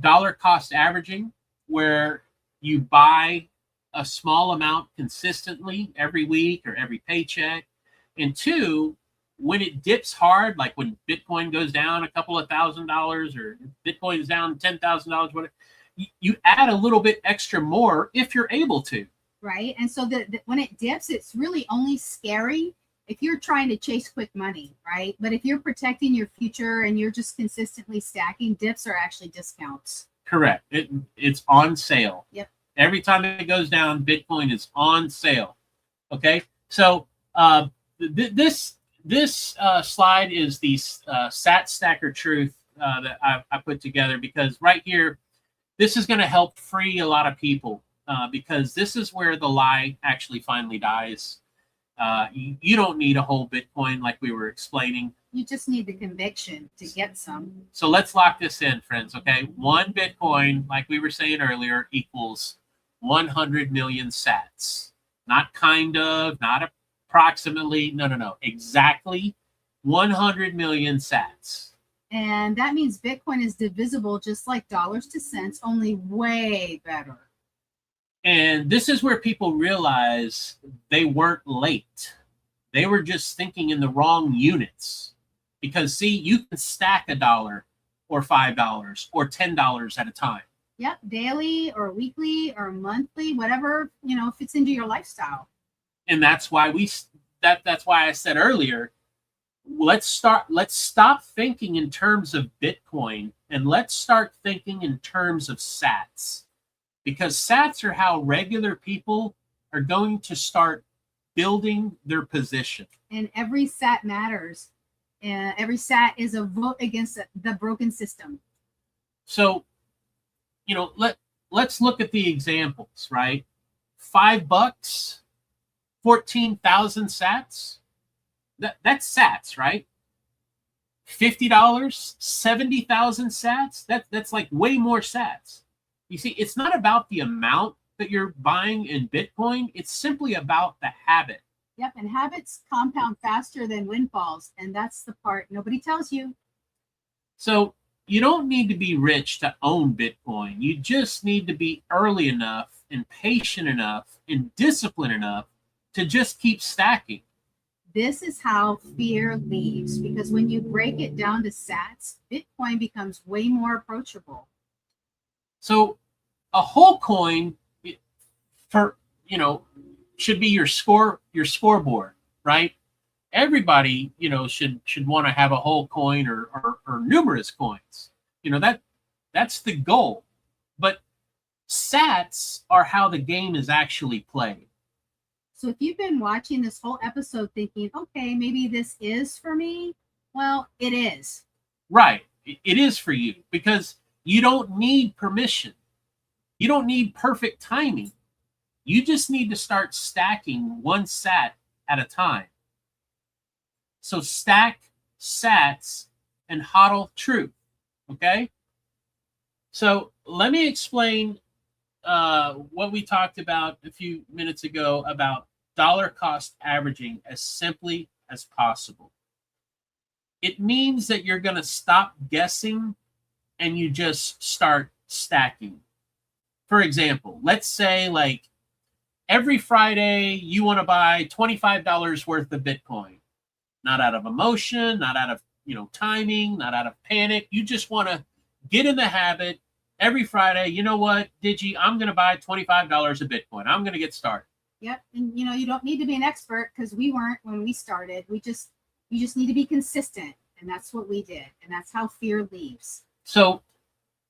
dollar cost averaging, where you buy a small amount consistently every week or every paycheck. And two, when it dips hard, like when Bitcoin goes down a couple of $1,000 or Bitcoin is down $10,000, whatever, you add a little bit extra more if you're able to. Right. And so when it dips, it's really only scary if you're trying to chase quick money, right? But if you're protecting your future and you're just consistently stacking, dips are actually discounts. Correct. It's on sale. Yep. Every time it goes down, Bitcoin is on sale. Okay. So this slide is the Sat Stacker Truth that I put together, because right here, this is going to help free a lot of people, because this is where the lie actually finally dies. You don't need a whole Bitcoin like we were explaining. You just need the conviction to get some. So let's lock this in, friends, okay? 1 Bitcoin, like we were saying earlier, equals 100 million sats. Not kind of, not approximately, no. Exactly 100 million sats. And that means Bitcoin is divisible just like dollars to cents, only way better. And this is where people realize they weren't late. They were just thinking in the wrong units. Because, see, you can stack $1 or $5 or $10 at a time. Yep, daily or weekly or monthly, whatever, fits into your lifestyle. And that's why that's why I said earlier, let's stop thinking in terms of Bitcoin and let's start thinking in terms of sats. Because sats are how regular people are going to start building their position. And every sat matters. Every sat is a vote against the broken system. So, let's look at the examples, right? $5, 14,000 sats. That's sats, right? $50, 70,000 sats. That's like way more sats. You see, it's not about the amount that you're buying in Bitcoin. It's simply about the habit. Yep, and habits compound faster than windfalls, and that's the part nobody tells you. So you don't need to be rich to own Bitcoin. You just need to be early enough and patient enough and disciplined enough to just keep stacking. This is how fear leaves, because when you break it down to sats, Bitcoin becomes way more approachable. So a whole coin should be your scoreboard, right? Everybody, should want to have a whole coin or numerous coins. That's the goal. But sats are how the game is actually played. So if you've been watching this whole episode thinking, okay, maybe this is for me, well, it is. Right. It is for you, because you don't need permission. You don't need perfect timing. You just need to start stacking one sat at a time. So stack sats and hodl truth, okay? So let me explain what we talked about a few minutes ago about dollar cost averaging as simply as possible. It means that you're going to stop guessing and you just start stacking. For example, let's say like every Friday you want to buy $25 worth of Bitcoin. Not out of emotion, not out of timing, not out of panic. You just want to get in the habit every Friday. You know what, Digi, I'm going to buy $25 of Bitcoin. I'm going to get started. Yep. And you don't need to be an expert, because we weren't when we started. You just need to be consistent. And that's what we did. And that's how fear leaves. So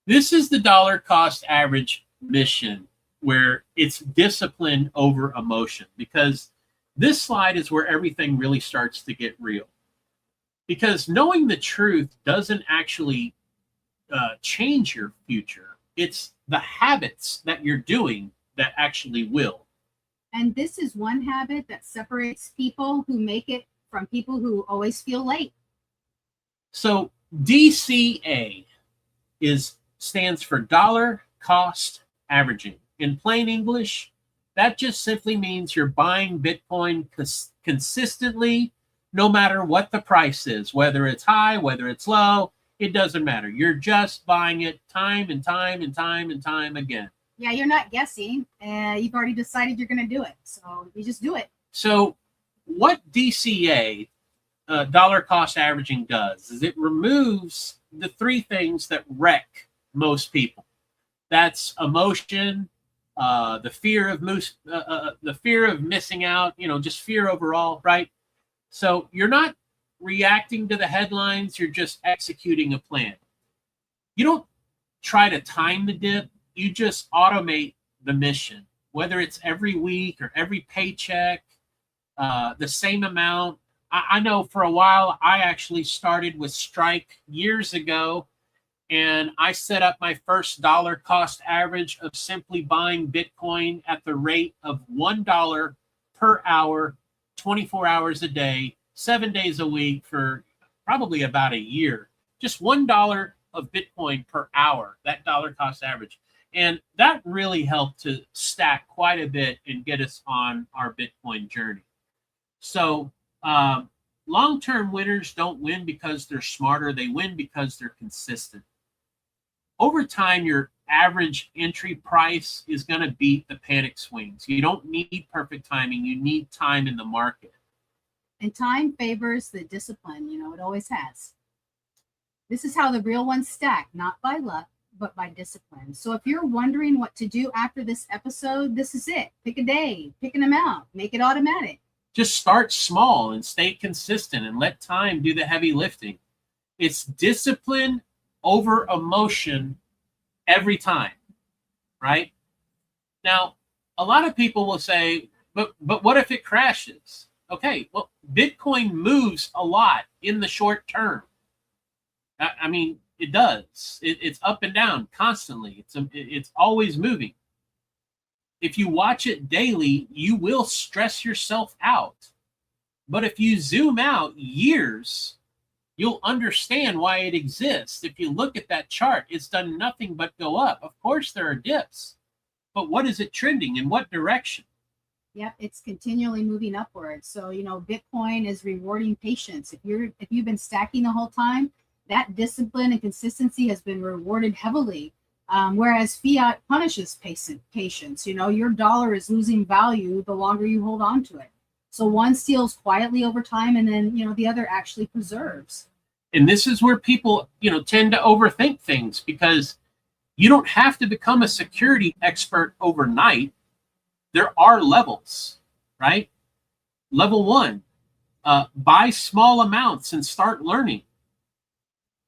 this is the dollar cost average mission, where it's discipline over emotion, because This slide is where everything really starts to get real. Because knowing the truth doesn't actually change your future. It's the habits that you're doing that actually will. And this is one habit that separates people who make it from people who always feel late. So DCA stands for dollar cost averaging. In plain English, that just simply means you're buying Bitcoin consistently, no matter what the price is, whether it's high, whether it's low, it doesn't matter. You're just buying it time and time and time and time again. Yeah, you're not guessing. You've already decided you're going to do it. So you just do it. So what DCA, dollar cost averaging, does is it removes the three things that wreck most people. That's emotion, the fear of missing out, just fear overall, right? So you're not reacting to the headlines, you're just executing a plan. You don't try to time the dip, you just automate the mission, whether it's every week or every paycheck, the same amount. I know for a while, I actually started with Strike years ago, and I set up my first dollar cost average of simply buying Bitcoin at the rate of $1 per hour, 24 hours a day, 7 days a week for probably about a year. Just $1 of Bitcoin per hour, that dollar cost average. And that really helped to stack quite a bit and get us on our Bitcoin journey. So long-term winners don't win because they're smarter. They win because they're consistent. Over time, your average entry price is going to beat the panic swings. You don't need perfect timing. You need time in the market. And time favors the discipline. It always has. This is how the real ones stack, not by luck, but by discipline. So if you're wondering what to do after this episode, this is it. Pick a day, pick an amount, make it automatic. Just start small and stay consistent and let time do the heavy lifting. It's discipline over emotion every time, right? Now, a lot of people will say, but what if it crashes? Okay, well, Bitcoin moves a lot in the short term. I mean, it does. It's up and down constantly. It's always moving. If you watch it daily, you will stress yourself out. But if you zoom out years, you'll understand why it exists. If you look at that chart, it's done nothing but go up. Of course, there are dips. But what is it trending? In what direction? Yep, it's continually moving upwards. So, Bitcoin is rewarding patience. If you've been stacking the whole time, that discipline and consistency has been rewarded heavily. Whereas fiat punishes patience. Your dollar is losing value the longer you hold on to it. So one steals quietly over time, and then the other actually preserves. And this is where people tend to overthink things, because you don't have to become a security expert overnight. There are levels, right? Level 1, buy small amounts and start learning.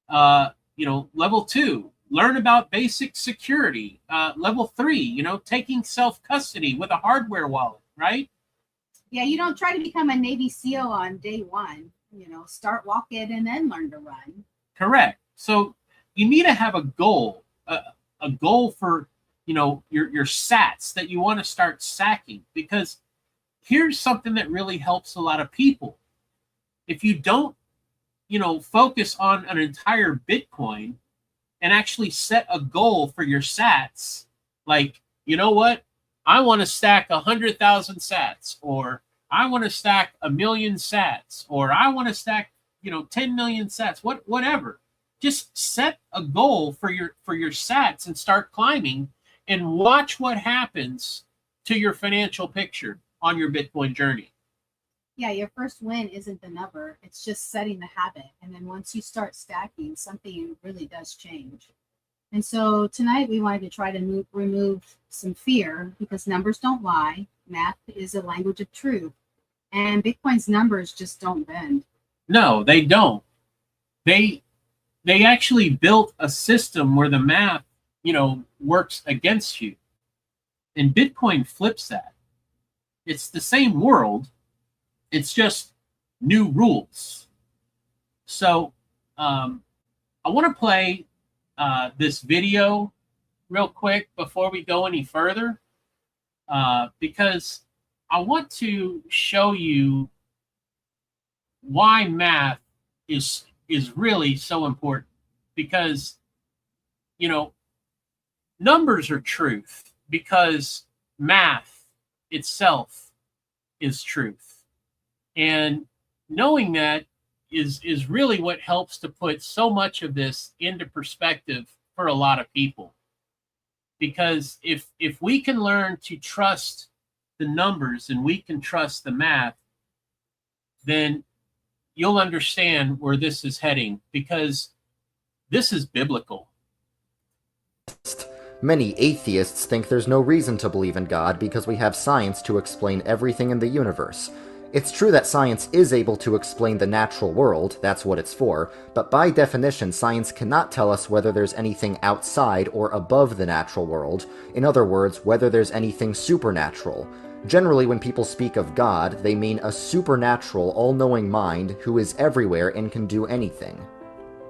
Level 2, learn about basic security. Level 3, taking self-custody with a hardware wallet, right? Yeah, you don't try to become a Navy SEAL on day one. Start walking and then learn to run. Correct. So you need to have a goal for your sats that you want to start sacking, because here's something that really helps a lot of people. If you don't focus on an entire Bitcoin and actually set a goal for your sats, like, what? I want to stack 100,000 sats, or I want to stack 1 million sats, or I want to stack, 10 million sats, whatever. Just set a goal for your sats and start climbing, and watch what happens to your financial picture on your Bitcoin journey. Yeah, your first win isn't the number. It's just setting the habit. And then once you start stacking, something really does change. And so tonight we wanted to try to remove some fear, because numbers don't lie. Math is a language of truth. And Bitcoin's numbers just don't bend. No, they don't. They actually built a system where the math, works against you. And Bitcoin flips that. It's the same world, It's just new rules. So I want to play this video real quick before we go any further, because I want to show you why math is really so important. Because, you know, numbers are truth, because math itself is truth. And knowing that is really what helps to put so much of this into perspective for a lot of people. Because if we can learn to trust the numbers and we can trust the math, then you'll understand where this is heading, because this is biblical. Many atheists think there's no reason to believe in God because we have science to explain everything in the universe. It's true that science is able to explain the natural world, that's what it's for, but by definition science cannot tell us whether there's anything outside or above the natural world, in other words, whether there's anything supernatural. Generally, when people speak of God, they mean a supernatural, all-knowing mind who is everywhere and can do anything.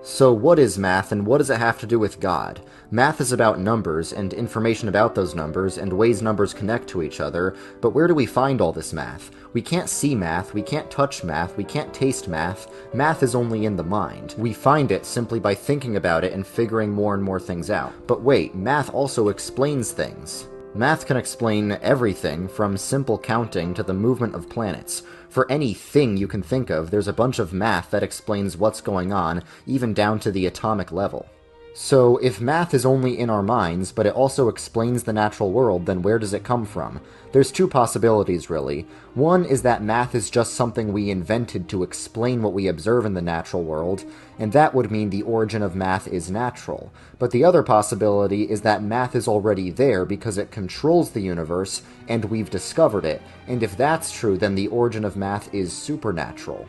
So what is math, and what does it have to do with God? Math is about numbers, and information about those numbers, and ways numbers connect to each other, but where do we find all this math? We can't see math, we can't touch math, we can't taste math. Math is only in the mind. We find it simply by thinking about it and figuring more and more things out. But wait, math also explains things. Math can explain everything from simple counting to the movement of planets. For anything you can think of, there's a bunch of math that explains what's going on, even down to the atomic level. So, if math is only in our minds, but it also explains the natural world, then where does it come from? There's two possibilities, really. One is that math is just something we invented to explain what we observe in the natural world, and that would mean the origin of math is natural. But the other possibility is that math is already there because it controls the universe, and we've discovered it, and if that's true, then the origin of math is supernatural.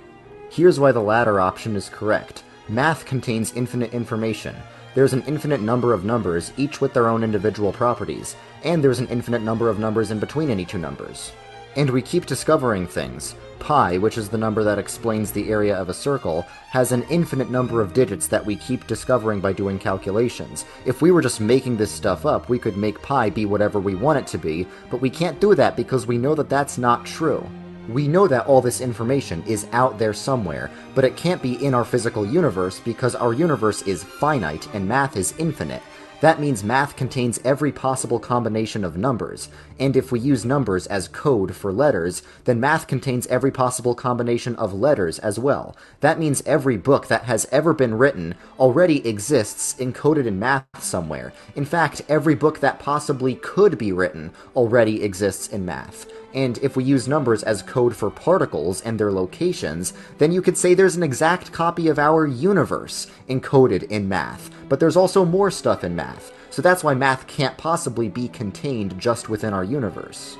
Here's why the latter option is correct. Math contains infinite information. There's an infinite number of numbers, each with their own individual properties, and there's an infinite number of numbers in between any two numbers. And we keep discovering things. Pi, which is the number that explains the area of a circle, has an infinite number of digits that we keep discovering by doing calculations. If we were just making this stuff up, we could make pi be whatever we want it to be, but we can't do that because we know that that's not true. We know that all this information is out there somewhere, but it can't be in our physical universe because our universe is finite and math is infinite. That means math contains every possible combination of numbers, and if we use numbers as code for letters, then math contains every possible combination of letters as well. That means every book that has ever been written already exists encoded in math somewhere. In fact, every book that possibly could be written already exists in math. And if we use numbers as code for particles and their locations, then you could say there's an exact copy of our universe encoded in math. But there's also more stuff in math, so that's why math can't possibly be contained just within our universe.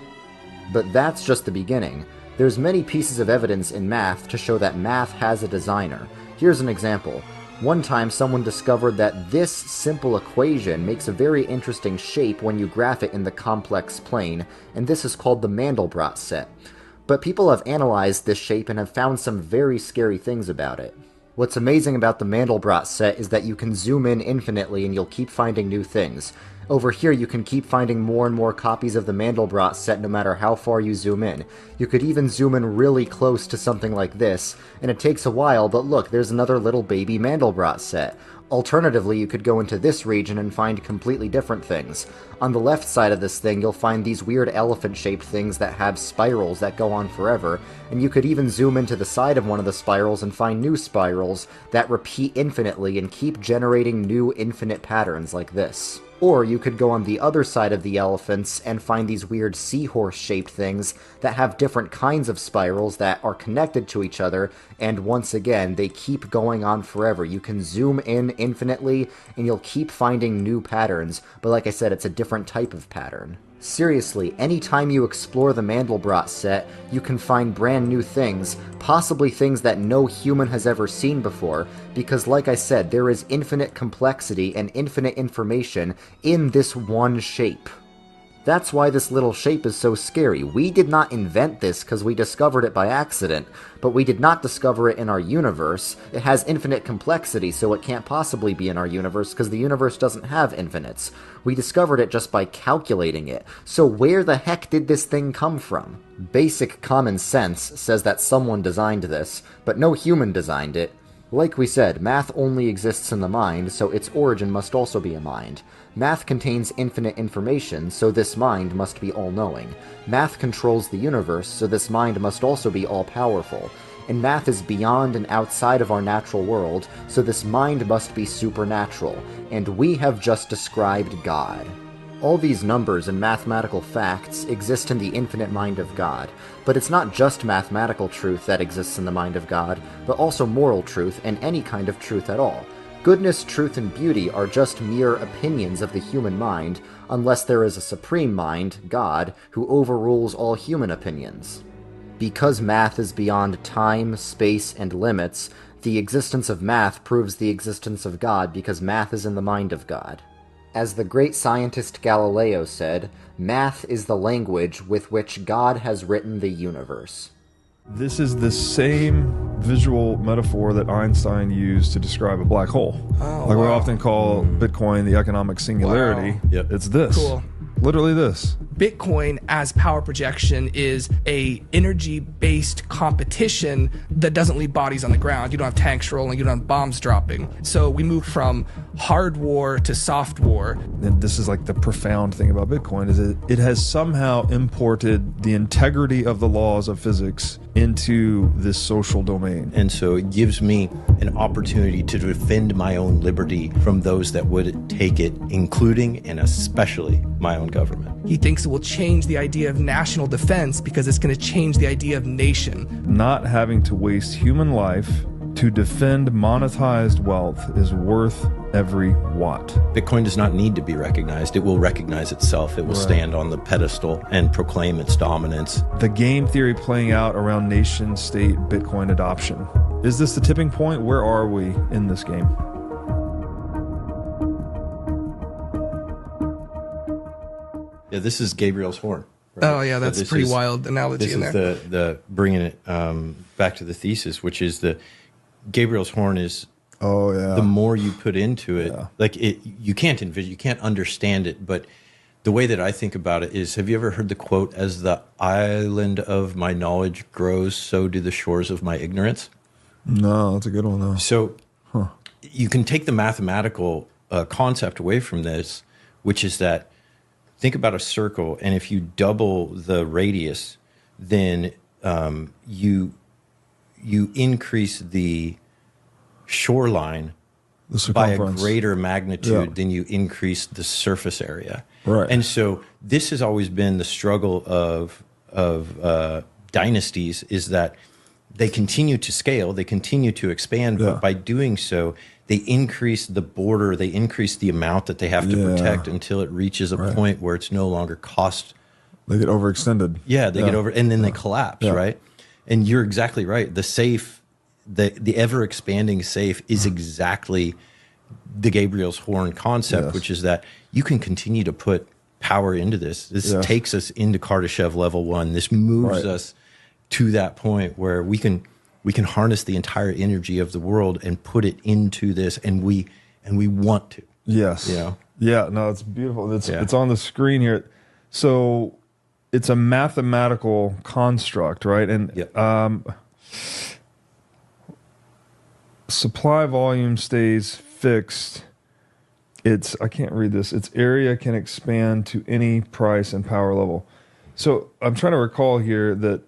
But that's just the beginning. There's many pieces of evidence in math to show that math has a designer. Here's an example. One time someone discovered that this simple equation makes a very interesting shape when you graph it in the complex plane, and this is called the Mandelbrot set. But people have analyzed this shape and have found some very scary things about it. What's amazing about the Mandelbrot set is that you can zoom in infinitely and you'll keep finding new things. Over here you can keep finding more and more copies of the Mandelbrot set no matter how far you zoom in. You could even zoom in really close to something like this, and it takes a while, but look, there's another little baby Mandelbrot set. Alternatively, you could go into this region and find completely different things. On the left side of this thing, you'll find these weird elephant-shaped things that have spirals that go on forever, and you could even zoom into the side of one of the spirals and find new spirals that repeat infinitely and keep generating new infinite patterns like this. Or you could go on the other side of the elephants and find these weird seahorse-shaped things that have different kinds of spirals that are connected to each other, and once again, they keep going on forever. You can zoom in infinitely, and you'll keep finding new patterns, but like I said, it's a different type of pattern. Seriously, anytime you explore the Mandelbrot set, you can find brand new things, possibly things that no human has ever seen before, because like I said, there is infinite complexity and infinite information in this one shape. That's why this little shape is so scary. We did not invent this because we discovered it by accident, but we did not discover it in our universe. It has infinite complexity, so it can't possibly be in our universe because the universe doesn't have infinites. We discovered it just by calculating it. So where the heck did this thing come from? Basic common sense says that someone designed this, but no human designed it. Like we said, math only exists in the mind, so its origin must also be a mind. Math contains infinite information, so this mind must be all-knowing. Math controls the universe, so this mind must also be all-powerful. And math is beyond and outside of our natural world, so this mind must be supernatural. And we have just described God. All these numbers and mathematical facts exist in the infinite mind of God, but it's not just mathematical truth that exists in the mind of God, but also moral truth and any kind of truth at all. Goodness, truth, and beauty are just mere opinions of the human mind, unless there is a supreme mind, God, who overrules all human opinions. Because math is beyond time, space, and limits, the existence of math proves the existence of God because math is in the mind of God. As the great scientist Galileo said, math is the language with which God has written the universe. This is the same visual metaphor that Einstein used to describe a black hole. Oh, we wow. often call Bitcoin the economic singularity. Wow. Yep. It's this. Cool. Literally this. Bitcoin as power projection is a energy-based competition that doesn't leave bodies on the ground. You don't have tanks rolling, you don't have bombs dropping. So we move from hard war to soft war. And this is like the profound thing about Bitcoin is it has somehow imported the integrity of the laws of physics into this social domain. And so it gives me an opportunity to defend my own liberty from those that would take it, including and especially my own government. He thinks it will change the idea of national defense because it's going to change the idea of nation. Not having to waste human life to defend monetized wealth is worth every watt. Bitcoin does not need to be recognized. It will recognize itself. It will stand on the pedestal and proclaim its dominance. The game theory playing out around nation-state Bitcoin adoption. Is this the tipping point? Where are we in this game? Yeah, this is Gabriel's horn. Right? Oh yeah, that's a pretty wild analogy in there. This is the bringing it back to the thesis, which is the Gabriel's horn is. Oh yeah. The more you put into it, like it, you can't envision, you can't understand it. But the way that I think about it is, have you ever heard the quote, "As the island of my knowledge grows, so do the shores of my ignorance"? No, that's a good one though. So you can take the mathematical concept away from this, which is that. Think about a circle, and if you double the radius, then you increase the shoreline by a greater magnitude than you increase the surface area. Right. And so this has always been the struggle of dynasties, is that they continue to scale, they continue to expand, but by doing so, they increase the border, they increase the amount that they have to protect until it reaches a point where it's no longer cost. They get overextended. Yeah, they get over, and then they collapse, right? And you're exactly right. The safe, the ever expanding safe is exactly the Gabriel's horn concept, which is that you can continue to put power into this. This takes us into Kardashev level 1. This moves us to that point where we can harness the entire energy of the world and put it into this, and we want to. Yes. You know? Yeah. No, it's beautiful. It's on the screen here. So it's a mathematical construct, right? And supply volume stays fixed. I can't read this. Its area can expand to any price and power level. So I'm trying to recall here that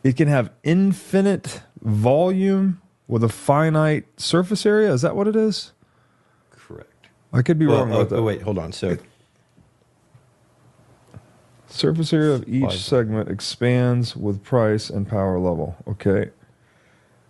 it can have infinite volume with a finite surface area. Is that what it is? Correct. I could be wrong about that. Oh, wait, hold on. So surface area of each segment expands with price and power level. Okay.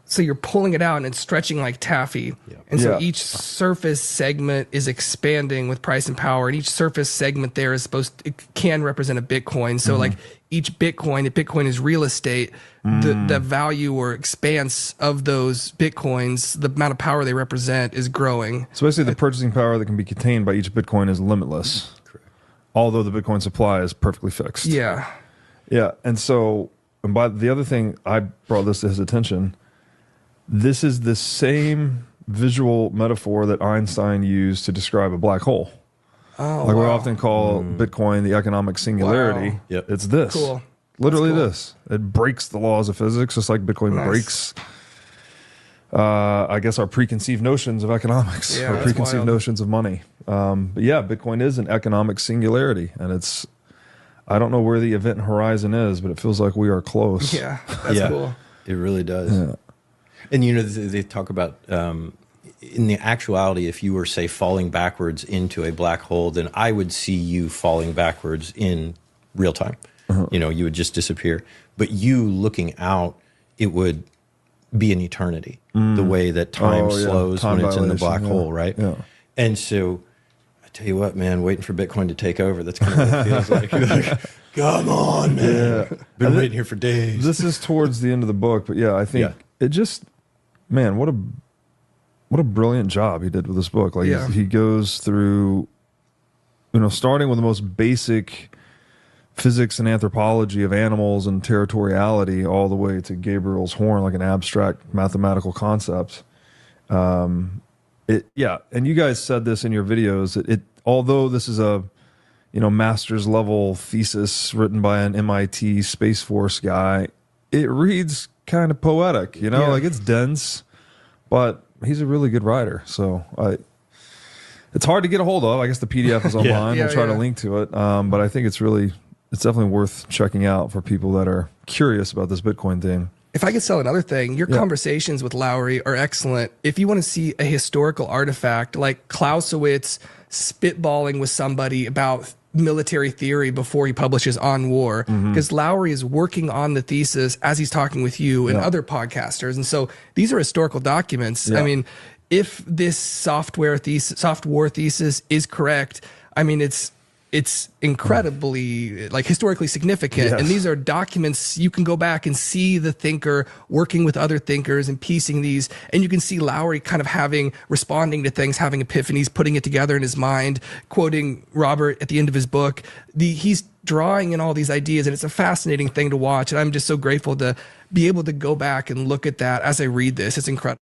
So you're pulling it out and it's stretching like taffy. And so each surface segment is expanding with price and power. And each surface segment there is it can represent a Bitcoin. So like each Bitcoin, if Bitcoin is real estate, the value or expanse of those Bitcoins, the amount of power they represent is growing. So basically the purchasing power that can be contained by each Bitcoin is limitless. although the Bitcoin supply is perfectly fixed. Yeah. Yeah. And so, and by the other thing, I brought this to his attention. This is the same visual metaphor that Einstein used to describe a black hole. Oh, like wow. we often call Bitcoin the economic singularity. Wow. Yep. It's this. Cool. Literally That's cool. this. It breaks the laws of physics, just like Bitcoin Nice. breaks, I guess, our preconceived notions of economics, Yeah, our that's preconceived wild. notions of money. But yeah, Bitcoin is an economic singularity. And it's, I don't know where the event horizon is, but it feels like we are close. Yeah, that's cool. It really does. Yeah. And, you know, they talk about, in the actuality, if you were, say, falling backwards into a black hole, then I would see you falling backwards in real time. You know, you would just disappear. But you looking out, it would be an eternity, the way that time slows Time when it's in the black dilation, hole, right? Yeah. And so, I tell you what, man, waiting for Bitcoin to take over, that's kind of what it feels like. Like, come on, man. Yeah. Been waiting here for days. This is towards the end of the book, but yeah, I think it just, man, what a brilliant job he did with this book. Like he goes through, you know, starting with the most basic physics and anthropology of animals and territoriality all the way to Gabriel's horn, like an abstract mathematical concept. And you guys said this in your videos, it although this is a, you know, master's level thesis written by an MIT Space Force guy, it reads kind of poetic, you know, like it's dense, but he's a really good writer. So it's hard to get a hold of. I guess the PDF is online. We'll try to link to it. But I think it's definitely worth checking out for people that are curious about this Bitcoin thing. If I could sell another thing, your conversations with Lowry are excellent. If you want to see a historical artifact like Clausewitz spitballing with somebody about military theory before he publishes On War, because Lowry is working on the thesis as he's talking with you and other podcasters. And so these are historical documents. I mean, if this soft war thesis is correct, I mean, it's incredibly like historically significant. Yes. And these are documents you can go back and see the thinker working with other thinkers and piecing these. And you can see Lowry kind of responding to things, having epiphanies, putting it together in his mind, quoting Robert at the end of his book. He's drawing in all these ideas, and it's a fascinating thing to watch. And I'm just so grateful to be able to go back and look at that as I read this. It's incredible.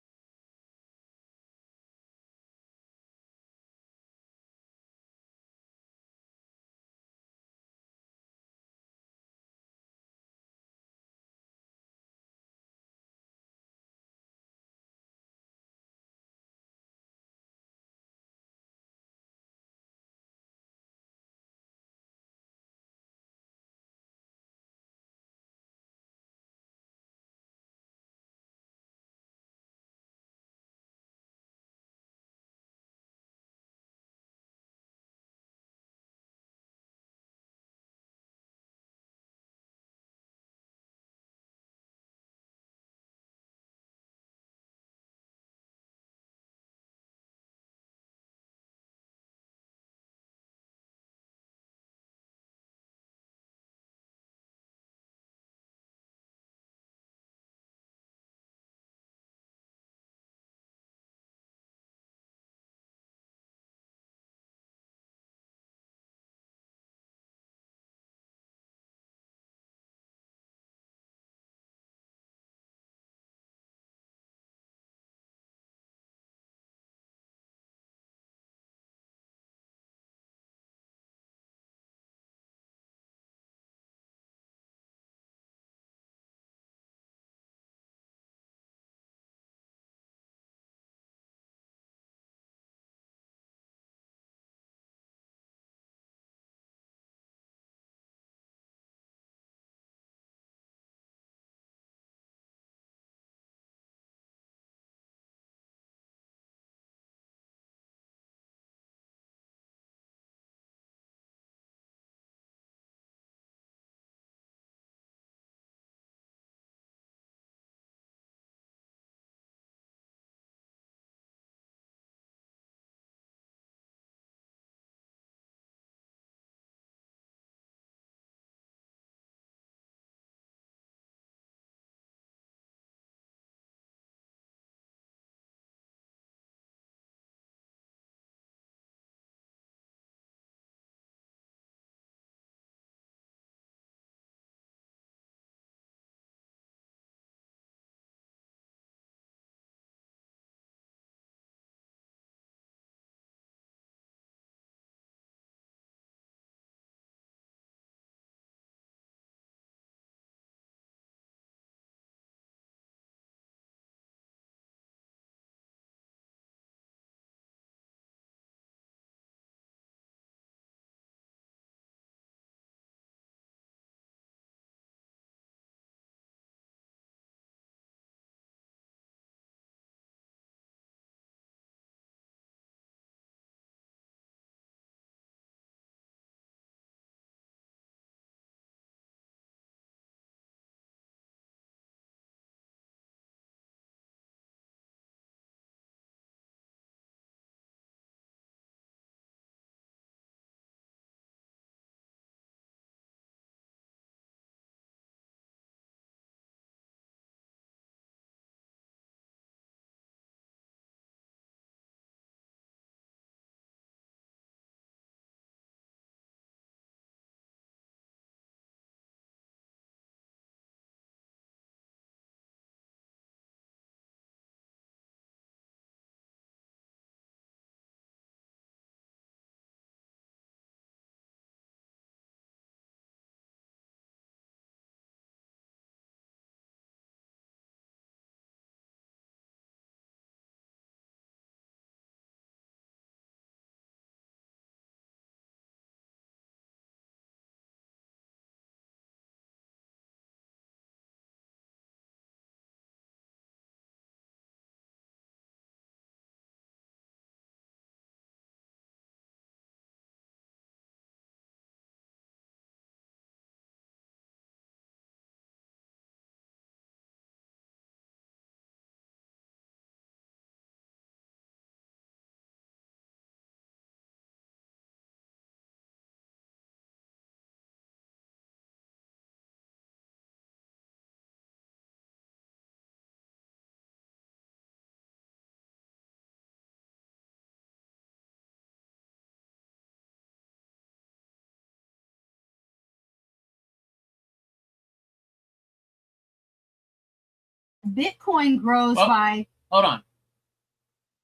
Bitcoin grows by. Hold on.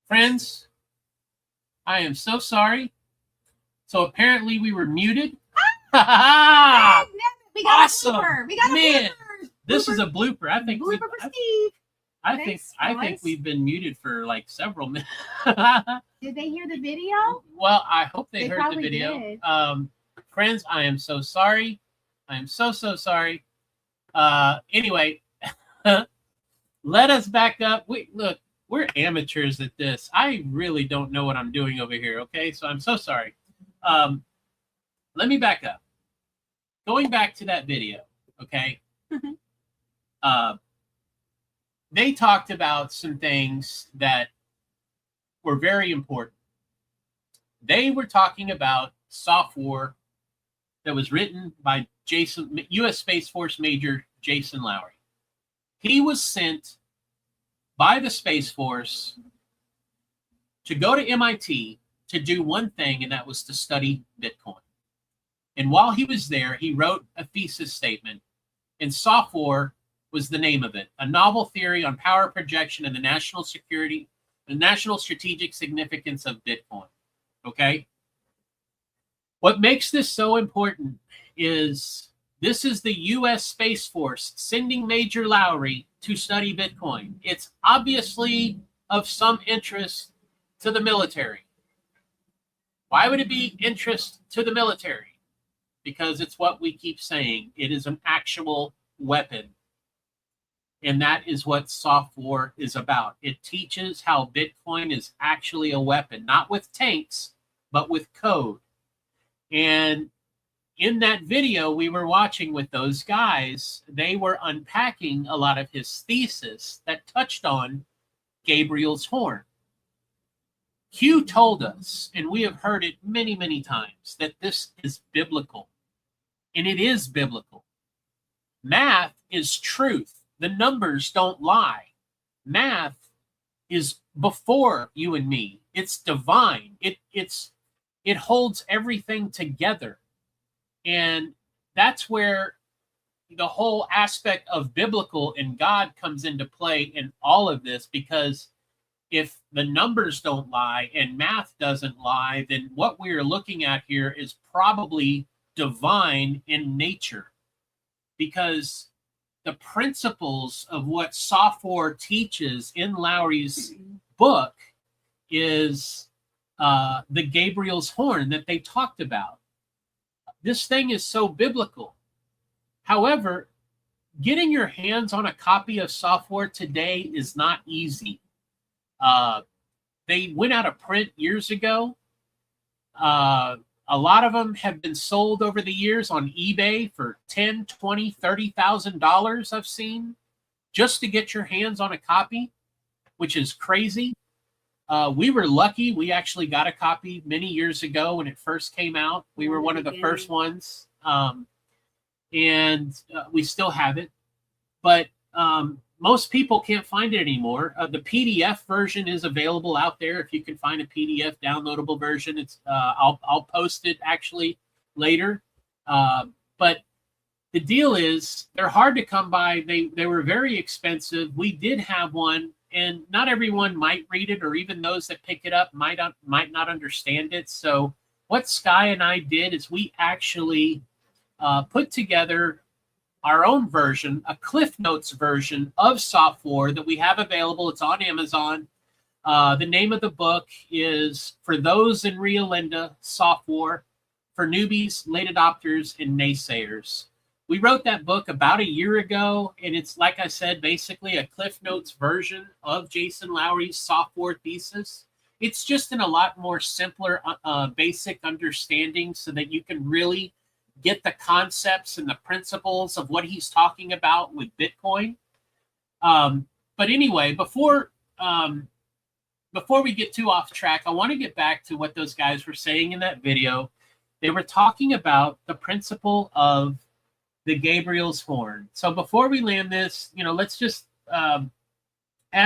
Friends, I am so sorry. So apparently we were muted. We got awesome. a blooper. We got a Man, blooper. this is a blooper. I think Blooper for Steve. I think we've been muted for like several minutes. Did they hear the video? Well, I hope they heard the probably video. did. Friends, I am so sorry. I am so sorry. Anyway, let us back up. Look, we're amateurs at this. I really don't know what I'm doing over here. Okay, so I'm so sorry. Let me back up. Going back to that video, okay? They talked about some things that were very important. They were talking about software that was written by U.S. Space Force Major Jason Lowry. He was sent by the Space Force to go to MIT to do one thing, and that was to study Bitcoin. And while he was there, he wrote a thesis statement, and software was the name of it, a novel theory on power projection and the national strategic significance of Bitcoin. Okay? What makes this so important is this is the U.S. Space Force sending Major Lowry to study Bitcoin. It's obviously of some interest to the military. Why would it be interest to the military? Because it's what we keep saying. It is an actual weapon. And that is what software is about. It teaches how Bitcoin is actually a weapon, not with tanks, but with code. And in that video we were watching with those guys, they were unpacking a lot of his thesis that touched on Gabriel's horn. Q told us, and we have heard it many, many times, that this is biblical. And it is biblical. Math is truth. The numbers don't lie. Math is before you and me. It's divine. It holds everything together. And that's where the whole aspect of biblical and God comes into play in all of this, because if the numbers don't lie and math doesn't lie, then what we're looking at here is probably divine in nature, because the principles of what software teaches in Lowry's book is the Gabriel's horn that they talked about. This thing is so biblical. However, getting your hands on a copy of software today is not easy. They went out of print years ago. A lot of them have been sold over the years on eBay for $10,000, $20,000, $30,000 I've seen, just to get your hands on a copy, which is crazy. We were lucky. We actually got a copy many years ago when it first came out. We were one of the first ones, and we still have it. But most people can't find it anymore. The PDF version is available out there. If you can find a PDF downloadable version, it's I'll post it actually later. But the deal is they're hard to come by. They were very expensive. We did have one, and not everyone might read it, or even those that pick it up might not understand it. So what Sky and I did is we actually put together our own version, a Cliff Notes version of software that we have available. It's on Amazon. The name of the book is For Those in Rio Linda, Software for Newbies, Late Adopters, and Naysayers. We wrote that book about a year ago, and it's, like I said, basically a Cliff Notes version of Jason Lowry's software thesis. It's just in a lot more simpler, basic understanding so that you can really get the concepts and the principles of what he's talking about with Bitcoin. But anyway, before we get too off track, I want to get back to what those guys were saying in that video. They were talking about the principle of the Gabriel's horn. So before we land this, let's just add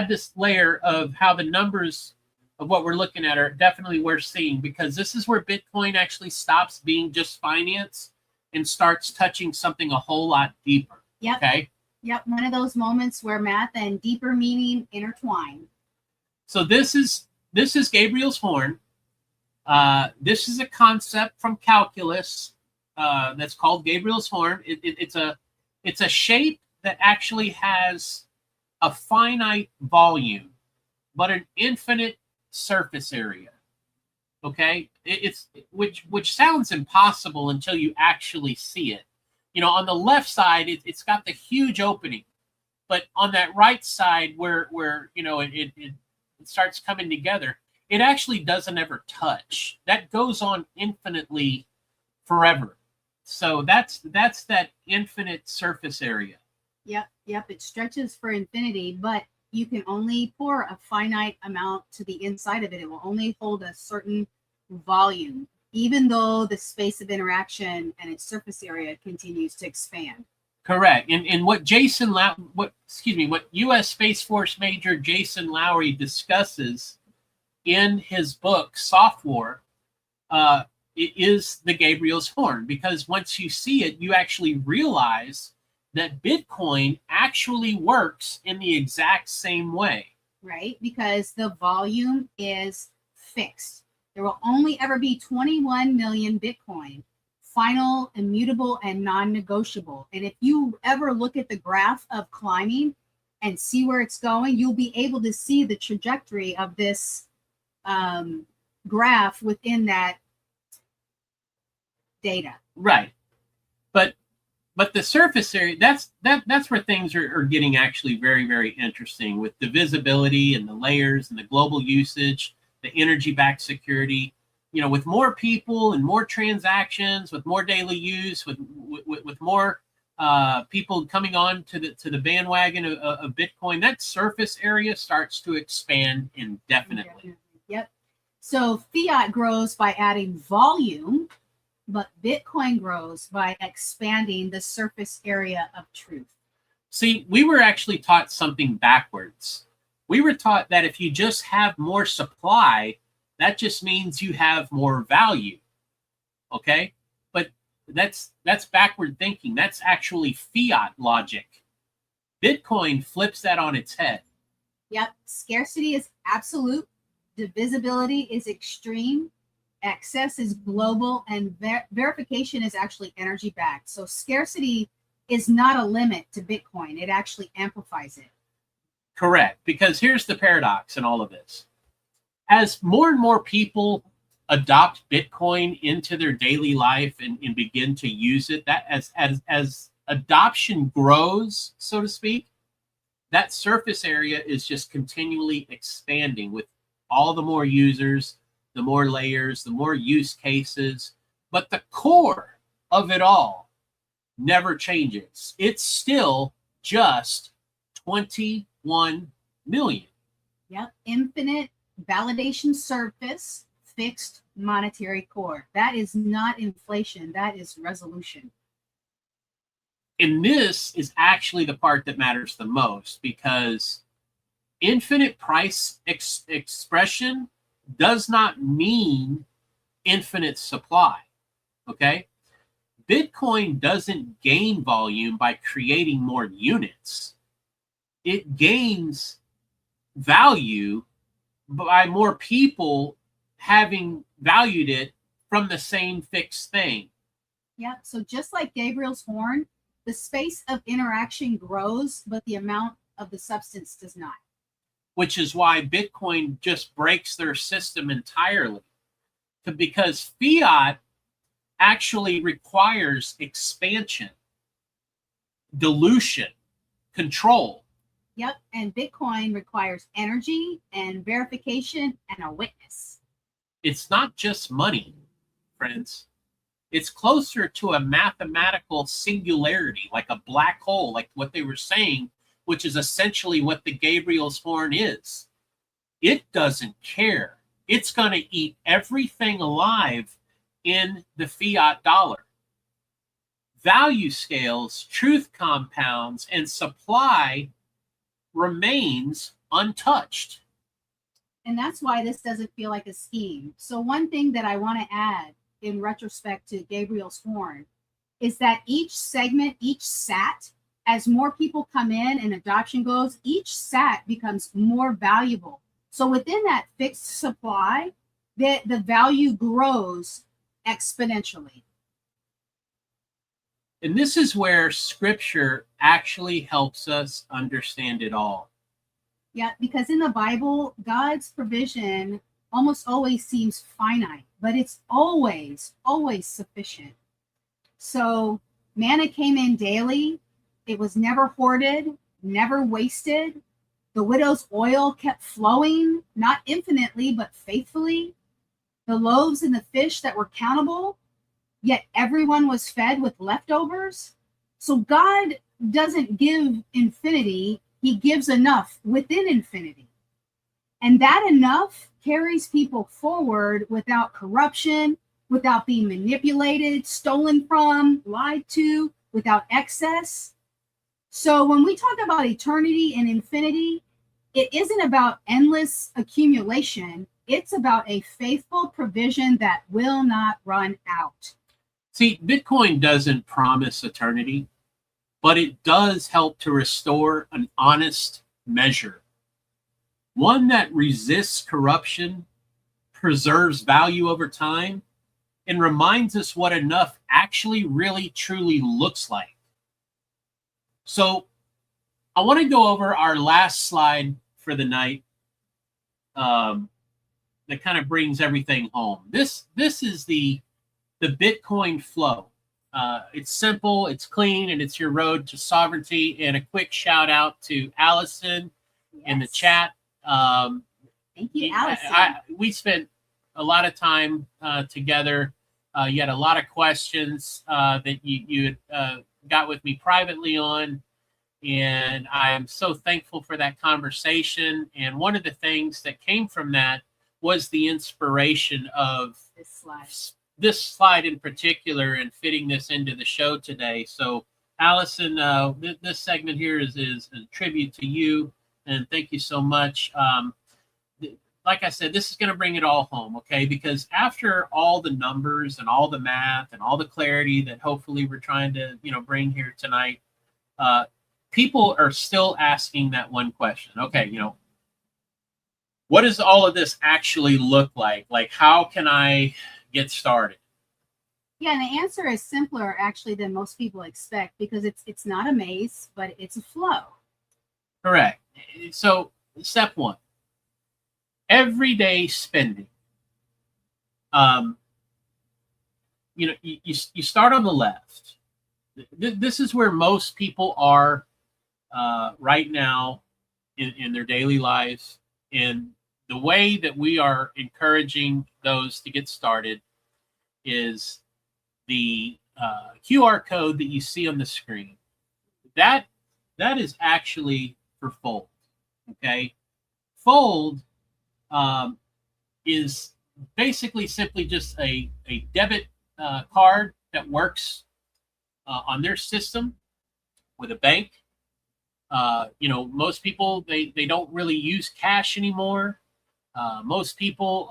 this layer of how the numbers of what we're looking at are definitely worth seeing, because this is where Bitcoin actually stops being just finance and starts touching something a whole lot deeper. Yep. Okay. Yep, one of those moments where math and deeper meaning intertwine. So this is Gabriel's horn. This is a concept from calculus that's called Gabriel's horn. It's a shape that actually has a finite volume, but an infinite surface area. Okay, which sounds impossible until you actually see it. You know, on the left side, it's got the huge opening, but on that right side, where you know it starts coming together, it actually doesn't ever touch. That goes on infinitely forever. So that's that infinite surface area. Yep, it stretches for infinity, but you can only pour a finite amount to the inside of it. It will only hold a certain volume, even though the space of interaction and its surface area continues to expand. Correct. And what what U.S. Space Force Major Jason Lowry discusses in his book Soft War is the Gabriel's horn, because once you see it, you actually realize that Bitcoin actually works in the exact same way. Right, because the volume is fixed. There will only ever be 21 million Bitcoin, final, immutable, and non-negotiable. And if you ever look at the graph of climbing and see where it's going, you'll be able to see the trajectory of this graph within that data. Right. But the surface area, that's where things are getting actually very, very interesting, with the visibility and the layers and the global usage, the energy-backed security. You know, with more people and more transactions, with more daily use, with more people coming on to the bandwagon of Bitcoin, that surface area starts to expand indefinitely. Yep. So fiat grows by adding volume, but Bitcoin grows by expanding the surface area of truth. See, we were actually taught something backwards. We were taught that if you just have more supply, that just means you have more value. Okay? But that's backward thinking. That's actually fiat logic. Bitcoin flips that on its head. Yep. Scarcity is absolute. Divisibility is extreme. Access is global, and verification is actually energy backed. So scarcity is not a limit to Bitcoin. It actually amplifies it. Correct. Because here's the paradox in all of this. As more and more people adopt Bitcoin into their daily life and begin to use it, that as adoption grows, so to speak, that surface area is just continually expanding with all the more users, the more layers, the more use cases. But the core of it all never changes. It's still just 21 million. Yep. Infinite validation surface, fixed monetary core. That is not inflation. That is resolution. And this is actually the part that matters the most, because infinite price expression does not mean infinite supply. Okay? Bitcoin doesn't gain volume by creating more units. It gains value by more people having valued it from the same fixed thing. Yeah, so just like Gabriel's horn, the space of interaction grows, but the amount of the substance does not. Which is why Bitcoin just breaks their system entirely. Because fiat actually requires expansion, dilution, control. Yep, and Bitcoin requires energy and verification and a witness. It's not just money, friends. It's closer to a mathematical singularity, like a black hole, like what they were saying, which is essentially what the Gabriel's horn is. It doesn't care. It's going to eat everything alive in the fiat dollar. Value scales, truth compounds, and supply remains untouched. And that's why this doesn't feel like a scheme. So one thing that I want to add in retrospect to Gabriel's horn is that each segment, each sat as more people come in and adoption goes, each sat becomes more valuable. So within that fixed supply, the value grows exponentially. And this is where scripture actually helps us understand it all. Yeah, because in the Bible, God's provision almost always seems finite, but it's always, always sufficient. So manna came in daily. It was never hoarded, never wasted. The widow's oil kept flowing, not infinitely, but faithfully. The loaves and the fish that were countable, yet everyone was fed with leftovers. So God doesn't give infinity, he gives enough within infinity. And that enough carries people forward without corruption, without being manipulated, stolen from, lied to, without excess. So when we talk about eternity and infinity, it isn't about endless accumulation. It's about a faithful provision that will not run out. See, Bitcoin doesn't promise eternity, but it does help to restore an honest measure, one that resists corruption, preserves value over time, and reminds us what enough actually really truly looks like. So I want to go over our last slide for the night that kind of brings everything home. This is the Bitcoin flow. It's simple, it's clean, and it's your road to sovereignty. And a quick shout out to Allison in the chat. Thank you, Allison. We spent a lot of time together. You had a lot of questions that you got with me privately on, and I am so thankful for that conversation. And one of the things that came from that was the inspiration of this slide in particular, and fitting this into the show today. So Allison, this segment here is a tribute to you, and thank you so much. Like I said, this is going to bring it all home, okay? Because after all the numbers and all the math and all the clarity that hopefully we're trying to, bring here tonight, people are still asking that one question. Okay, what does all of this actually look like? Like, how can I get started? Yeah, and the answer is simpler actually than most people expect, because it's not a maze, but it's a flow. Correct. So step one, everyday spending. You start on the left. This is where most people are right now in their daily lives. And the way that we are encouraging those to get started is the QR code that you see on the screen. That is actually for Fold. Okay, Fold is basically simply just a debit card that works on their system with a bank. Most people they don't really use cash anymore. Most people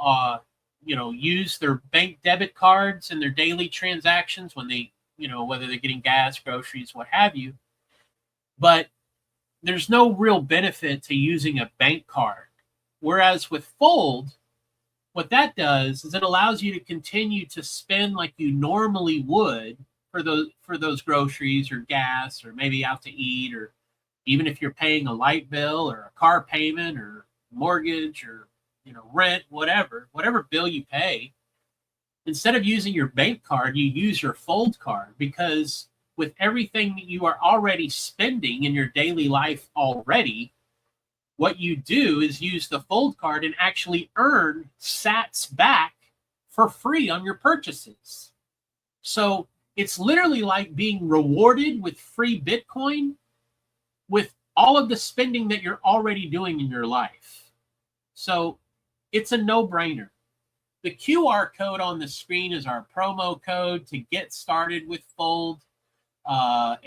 use their bank debit cards in their daily transactions when they, whether they're getting gas, groceries, what have you. But there's no real benefit to using a bank card. Whereas with Fold, what that does is it allows you to continue to spend like you normally would for those groceries or gas, or maybe out to eat, or even if you're paying a light bill or a car payment or mortgage or rent, whatever bill you pay. Instead of using your bank card, you use your Fold card, because with everything that you are already spending in your daily life already, what you do is use the Fold card and actually earn sats back for free on your purchases. So it's literally like being rewarded with free Bitcoin with all of the spending that you're already doing in your life. So it's a no-brainer. The QR code on the screen is our promo code to get started with Fold. Or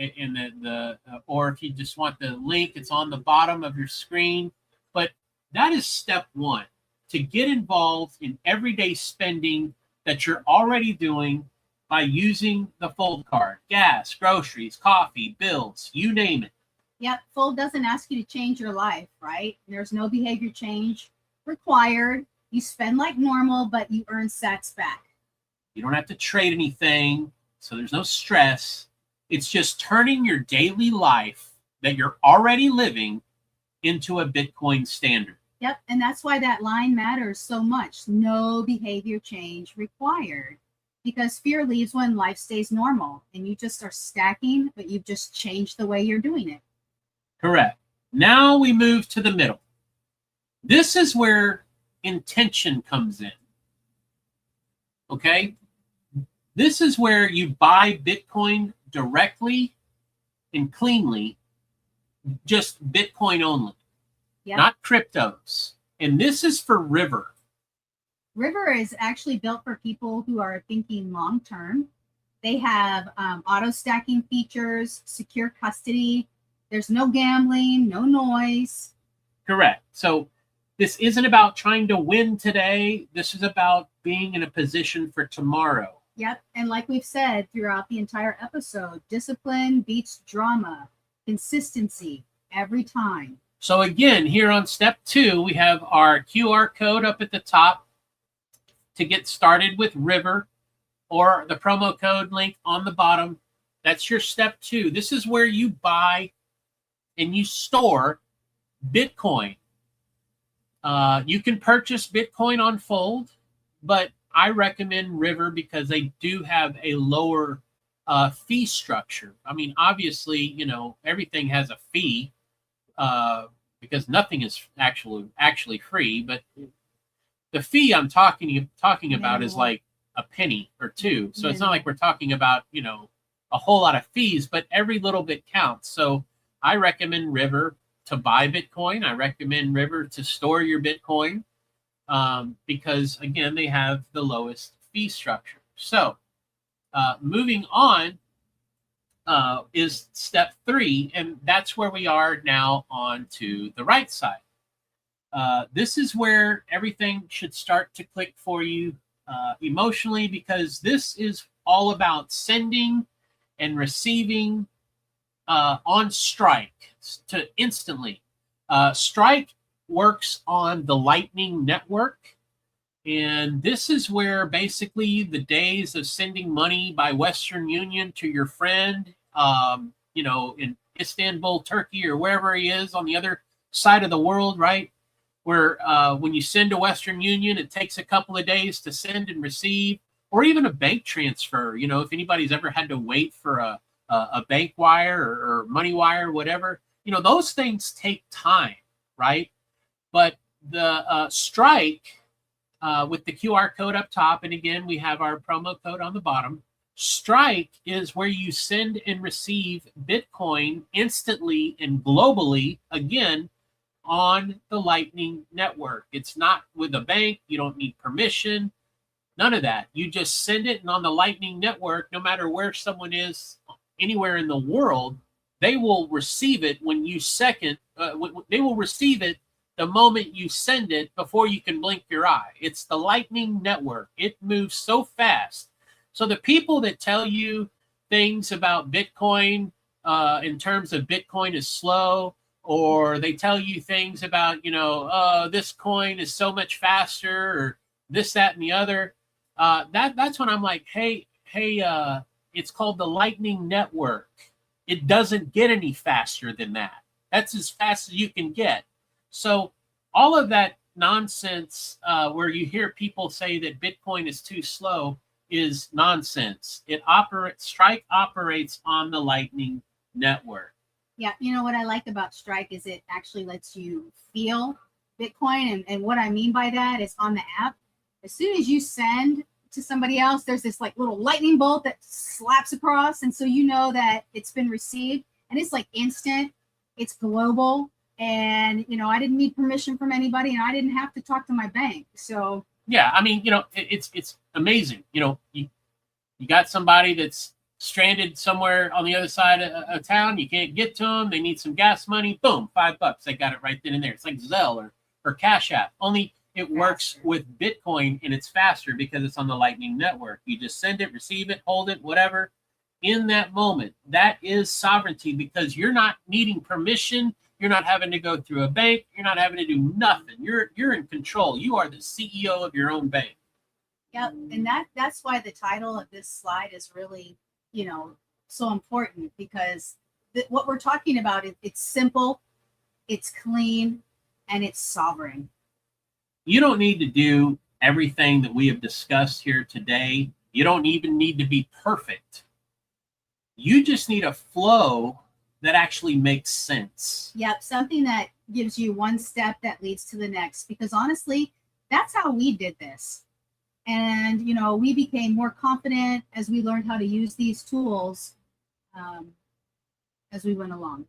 if you just want the link, it's on the bottom of your screen. But that is step one, to get involved in everyday spending that you're already doing by using the Fold card. Gas, groceries, coffee, bills, you name it. Yep, Fold doesn't ask you to change your life, right? There's no behavior change required. You spend like normal, but you earn sats back. You don't have to trade anything, so there's no stress. It's just turning your daily life that you're already living into a Bitcoin standard. Yep, and that's why that line matters so much. No behavior change required. Because fear leaves when life stays normal and you just are stacking, but you've just changed the way you're doing it. Correct. Now we move to the middle. This is where intention comes in. Okay? This is where you buy Bitcoin directly and cleanly, just Bitcoin only, not cryptos. And this is for River. River is actually built for people who are thinking long term. They have auto stacking features, secure custody. There's no gambling, no noise. Correct. So this isn't about trying to win today. This is about being in a position for tomorrow. Yep. And like we've said throughout the entire episode, discipline beats drama, consistency every time. So again, here on step 2, we have our QR code up at the top to get started with River, or the promo code link on the bottom. That's your step 2. This is where you buy and you store Bitcoin. You can purchase Bitcoin on Fold, but I recommend River because they do have a lower fee structure. I mean, obviously, you know, everything has a fee because nothing is actually free, but the fee I'm talking about is like a penny or two. So it's not like we're talking about, you know, a whole lot of fees, but every little bit counts. So I recommend River to buy Bitcoin. I recommend River to store your Bitcoin because, again, they have the lowest fee structure. So moving on is step 3, and that's where we are now on to the right side. This is where everything should start to click for you emotionally, because this is all about sending and receiving on Strike to instantly. Strike works on the Lightning Network, and this is where basically the days of sending money by Western Union to your friend, you know, in Istanbul, Turkey, or wherever he is on the other side of the world, right? Where when you send to Western Union, it takes a couple of days to send and receive, or even a bank transfer. You know, if anybody's ever had to wait for a bank wire or money wire, or whatever, you know, those things take time, right? But the Strike with the QR code up top, and again, we have our promo code on the bottom. Strike is where you send and receive Bitcoin instantly and globally, again, on the Lightning Network. It's not with a bank. You don't need permission. None of that. You just send it, and on the Lightning Network, no matter where someone is, anywhere in the world, they will receive it when you they will receive it the moment you send it before you can blink your eye. It's the Lightning Network. It moves so fast. So the people that tell you things about Bitcoin in terms of Bitcoin is slow, or they tell you things about, you know, this coin is so much faster, or this, that, and the other. That's when I'm like, hey, it's called the Lightning Network. It doesn't get any faster than that. That's as fast as you can get. So all of that nonsense where you hear people say that Bitcoin is too slow is nonsense. Strike operates on the Lightning Network. Yeah, you know what I like about Strike is it actually lets you feel Bitcoin. And what I mean by that is on the app, as soon as you send to somebody else, there's this like little lightning bolt that slaps across. And so you know that it's been received, and it's like instant, it's global. And, you know, I didn't need permission from anybody, and I didn't have to talk to my bank. So, yeah, I mean, you know, it's amazing. You know, you got somebody that's stranded somewhere on the other side of town. You can't get to them. They need some gas money. Boom, $5. They got it right then and there. It's like Zelle or Cash App. Only it works with Bitcoin, and it's faster because it's on the Lightning Network. You just send it, receive it, hold it, whatever. In that moment, that is sovereignty, because you're not needing permission. You're not having to go through a bank. You're not having to do nothing. You're in control. You are the CEO of your own bank. Yeah, and that's why the title of this slide is really, so important, because what we're talking about is it's simple, it's clean, and it's sovereign. You don't need to do everything that we have discussed here today. You don't even need to be perfect. You just need a flow that actually makes sense. Yep, something that gives you one step that leads to the next. Because honestly, that's how we did this. And, we became more confident as we learned how to use these tools as we went along.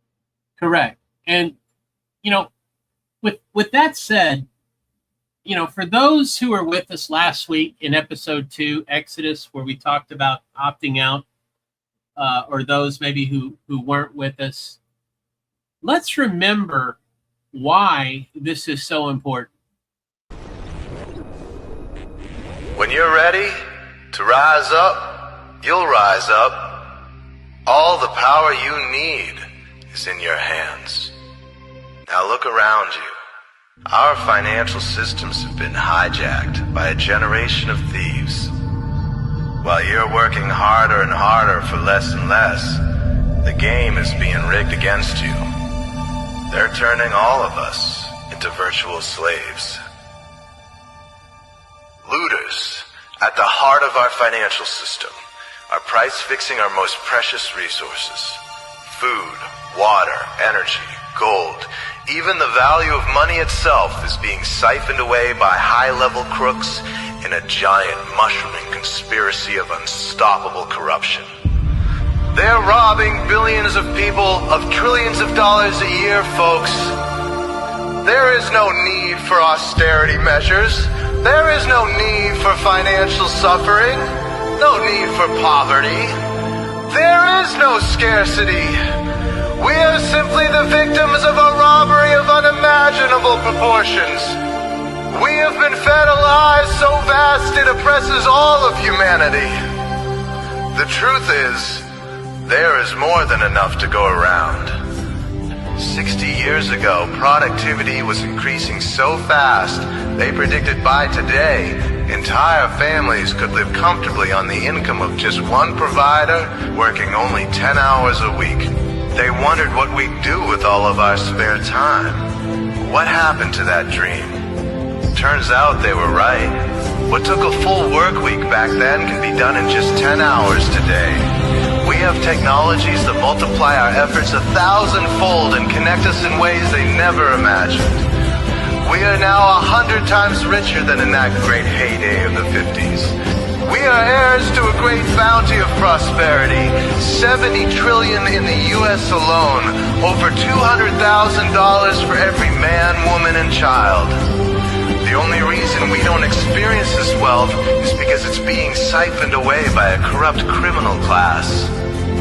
Correct. And, with that said, for those who were with us last week in episode 2, Exodus, where we talked about opting out, or those maybe who weren't with us, let's remember why this is so important. When you're ready to rise up, you'll rise up. All the power you need is in your hands. Now look around you. Our financial systems have been hijacked by a generation of thieves. While you're working harder and harder for less and less, the game is being rigged against you. They're turning all of us into virtual slaves. Looters, at the heart of our financial system, are price-fixing our most precious resources. Food, water, energy, gold, even the value of money itself is being siphoned away by high-level crooks in a giant mushrooming conspiracy of unstoppable corruption. They're robbing billions of people of trillions of dollars a year, folks. There is no need for austerity measures. There is no need for financial suffering. No need for poverty. There is no scarcity. We are simply the victims of a robbery of unimaginable proportions. We have been fed a lie so vast it oppresses all of humanity. The truth is, there is more than enough to go around. 60 years ago, productivity was increasing so fast, they predicted by today, entire families could live comfortably on the income of just one provider, working only 10 hours a week. They wondered what we'd do with all of our spare time. What happened to that dream? Turns out they were right. What took a full work week back then can be done in just 10 hours today. We have technologies that multiply our efforts 1,000-fold and connect us in ways they never imagined. We are now 100 times richer than in that great heyday of the 50s. We are heirs to a great bounty of prosperity, $70 trillion in the U.S. alone, over $200,000 for every man, woman, and child. The only reason we don't experience this wealth is because it's being siphoned away by a corrupt criminal class.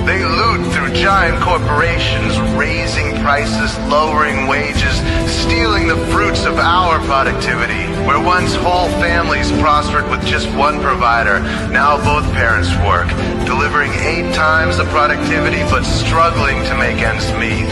They loot through giant corporations, raising prices, lowering wages, stealing the fruits of our productivity. Where once whole families prospered with just one provider, now both parents work, delivering 8 times the productivity but struggling to make ends meet.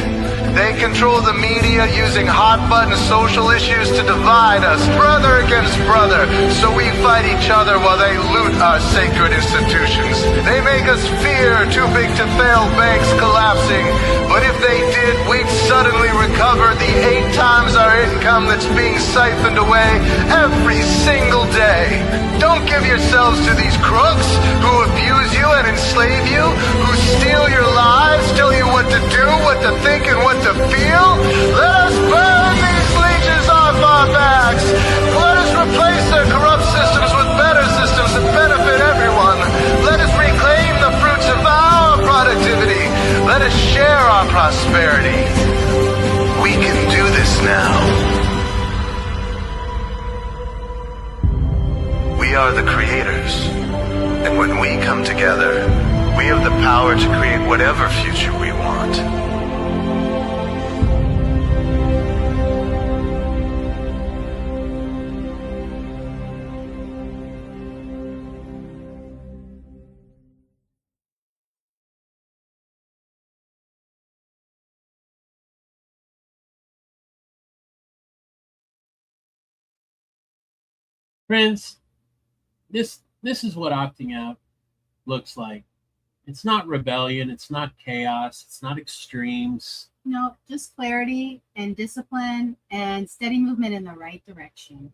They control the media using hot-button social issues to divide us, brother against brother, so we fight each other while they loot our sacred institutions. They make us fear too big to fail banks collapsing, but if they did, we'd suddenly recover the 8 times our income that's being siphoned away every single day. Don't give yourselves to these crooks who abuse you and enslave you, who steal your lives, tell you what to do, what to think, and what to feel. Let us burn these leeches off our backs. Let us replace their corrupt systems with better systems that benefit everyone. Let us reclaim the fruits of our productivity. Let us share our prosperity. We can do this now. We are the creators, and when we come together, we have the power to create whatever future we want. Friends, this is what opting out looks like. It's not rebellion. It's not chaos. It's not extremes. No, just clarity and discipline and steady movement in the right direction.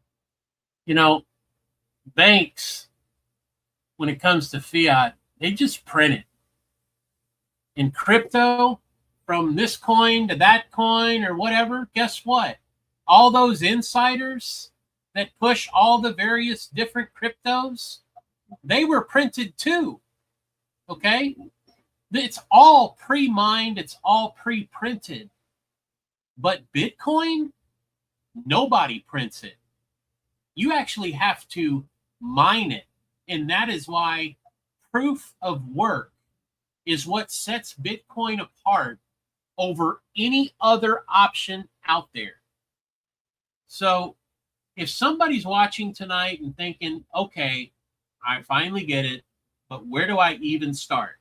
You know, banks, when it comes to fiat, they just print it. In crypto, from this coin to that coin or whatever, guess what? All those insiders that push all the various different cryptos, they were printed too. Okay? It's all pre-mined, it's all pre-printed. But Bitcoin, nobody prints it. You actually have to mine it. And that is why proof of work is what sets Bitcoin apart over any other option out there. So if somebody's watching tonight and thinking, okay, I finally get it, but where do I even start?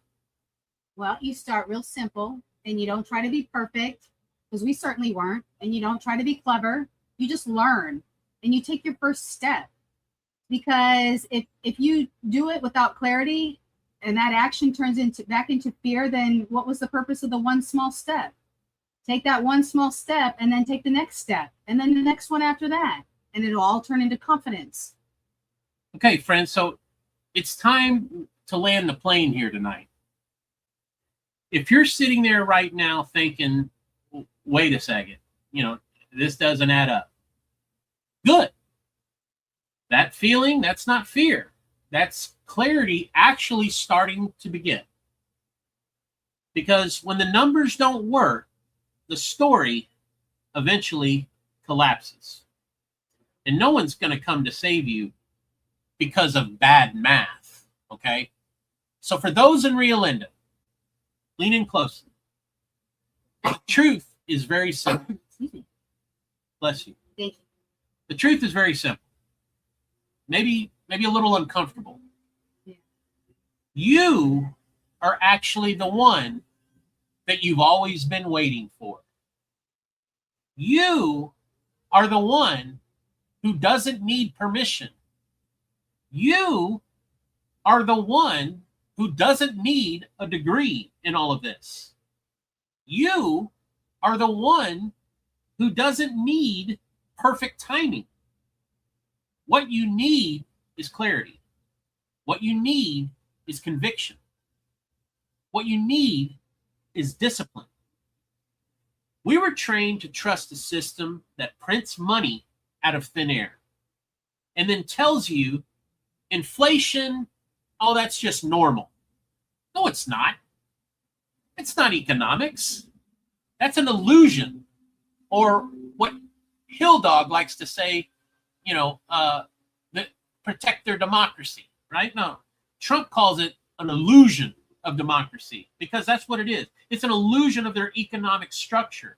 Well, you start real simple and you don't try to be perfect, because we certainly weren't, and you don't try to be clever. You just learn and you take your first step. Because if you do it without clarity and that action turns back into fear, then what was the purpose of the one small step? Take that one small step and then take the next step and then the next one after that, and it'll all turn into confidence. Okay, friends, so it's time to land the plane here tonight. If you're sitting there right now thinking, wait a second, this doesn't add up. Good. That feeling, that's not fear. That's clarity actually starting to begin. Because when the numbers don't work, the story eventually collapses. And no one's going to come to save you because of bad math, okay? So for those in Rio Linda, lean in closely. The truth is very simple. Bless you. Thank you. The truth is very simple. Maybe a little uncomfortable. Yeah. You are actually the one that you've always been waiting for. You are the one who doesn't need permission. You are the one who doesn't need a degree in all of this. You are the one who doesn't need perfect timing. What you need is clarity. What you need is conviction. What you need is discipline. We were trained to trust a system that prints money out of thin air and then tells you inflation, oh, that's just normal. No, it's not. It's not economics. That's an illusion. Or what Hill Dog likes to say, that protect their democracy, right? No, Trump calls it an illusion of democracy because that's what it is. It's an illusion of their economic structure.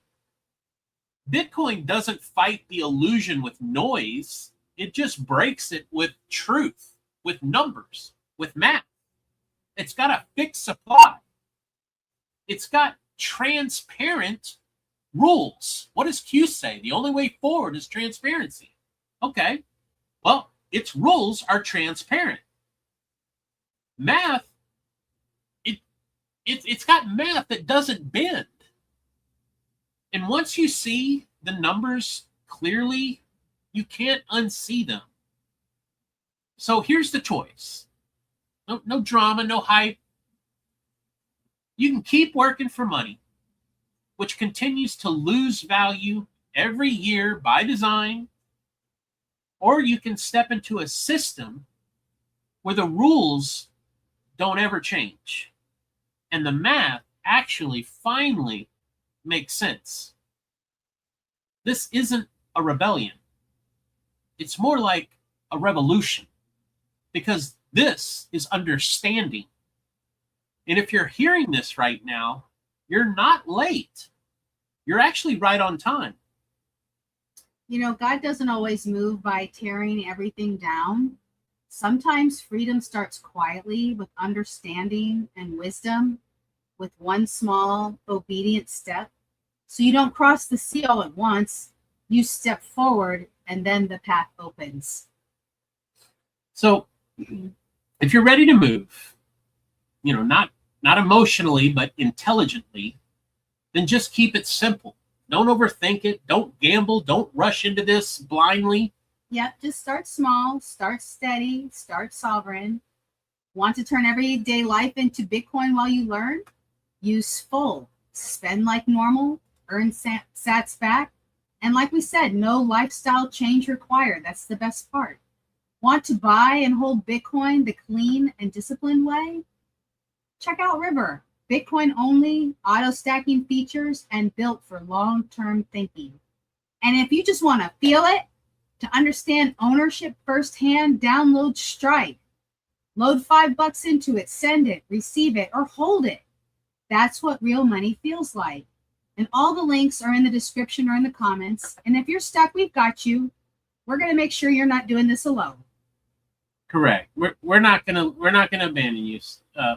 Bitcoin doesn't fight the illusion with noise. It just breaks it with truth, with numbers, with math. It's got a fixed supply. It's got transparent rules. What does Q say? The only way forward is transparency. Okay. Well, its rules are transparent. Math, it's got math that doesn't bend. And once you see the numbers clearly, you can't unsee them. So here's the choice. No drama, no hype. You can keep working for money, which continues to lose value every year by design, or you can step into a system where the rules don't ever change and the math actually finally makes sense. This isn't a rebellion. It's more like a revolution, because this is understanding. And if you're hearing this right now, you're not late. You're actually right on time. God doesn't always move by tearing everything down. Sometimes freedom starts quietly with understanding and wisdom, with one small obedient step. So you don't cross the sea all at once. You step forward and then the path opens. So if you're ready to move, not emotionally, but intelligently, then just keep it simple. Don't overthink it. Don't gamble. Don't rush into this blindly. Yep, just start small, start steady, start sovereign. Want to turn everyday life into Bitcoin while you learn? Use full. Spend like normal, earn sats back. And like we said, no lifestyle change required. That's the best part. Want to buy and hold Bitcoin the clean and disciplined way? Check out River. Bitcoin only, auto stacking features, and built for long-term thinking. And if you just want to feel it, to understand ownership firsthand, download Strike. Load $5 into it, send it, receive it, or hold it. That's what real money feels like. And all the links are in the description or in the comments. And if you're stuck, we've got you. We're going to make sure you're not doing this alone. Correct. We're not gonna abandon you,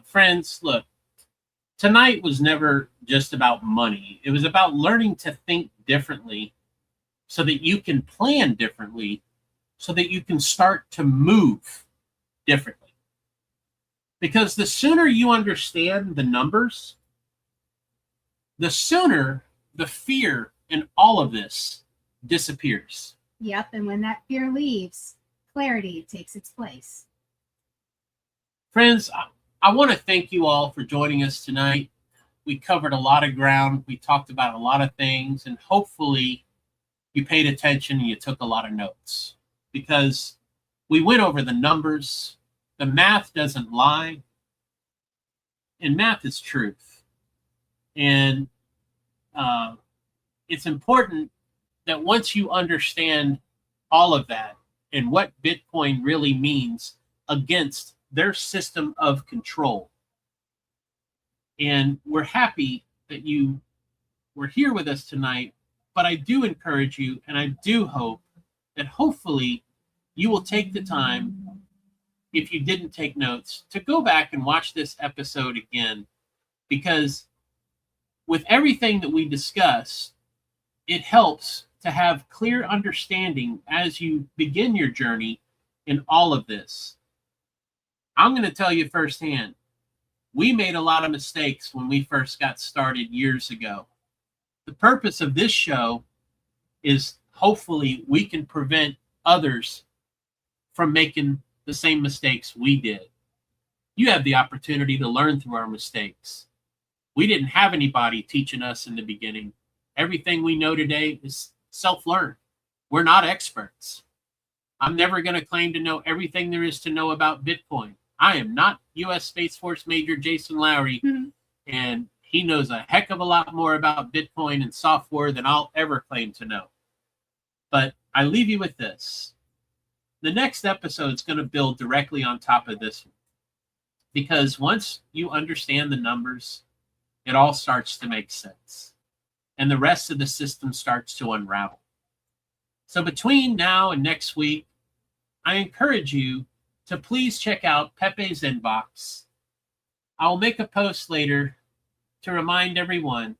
friends. Look, tonight was never just about money. It was about learning to think differently, so that you can plan differently, so that you can start to move differently. Because the sooner you understand the numbers, the sooner the fear in all of this disappears. Yep, and when that fear leaves, clarity takes its place. Friends, I want to thank you all for joining us tonight. We covered a lot of ground. We talked about a lot of things, and hopefully you paid attention and you took a lot of notes, because we went over the numbers. The math doesn't lie, and math is truth. And it's important that once you understand all of that and what Bitcoin really means against their system of control. And we're happy that you were here with us tonight, but I do encourage you, and I do hope that hopefully you will take the time, if you didn't take notes, to go back and watch this episode again, because with everything that we discussed, it helps to have clear understanding as you begin your journey in all of this. I'm going to tell you firsthand, we made a lot of mistakes when we first got started years ago. The purpose of this show is hopefully we can prevent others from making the same mistakes we did. You have the opportunity to learn through our mistakes. We didn't have anybody teaching us in the beginning. Everything we know today is self-learned. We're not experts. I'm never going to claim to know everything there is to know about Bitcoin. I am not U.S. Space Force Major Jason Lowry, and he knows a heck of a lot more about Bitcoin and software than I'll ever claim to know. But I leave you with this. The next episode is going to build directly on top of this one, because once you understand the numbers, it all starts to make sense, and the rest of the system starts to unravel. So between now and next week, I encourage you to please check out PEPE's inbox. I'll make a post later to remind everyone,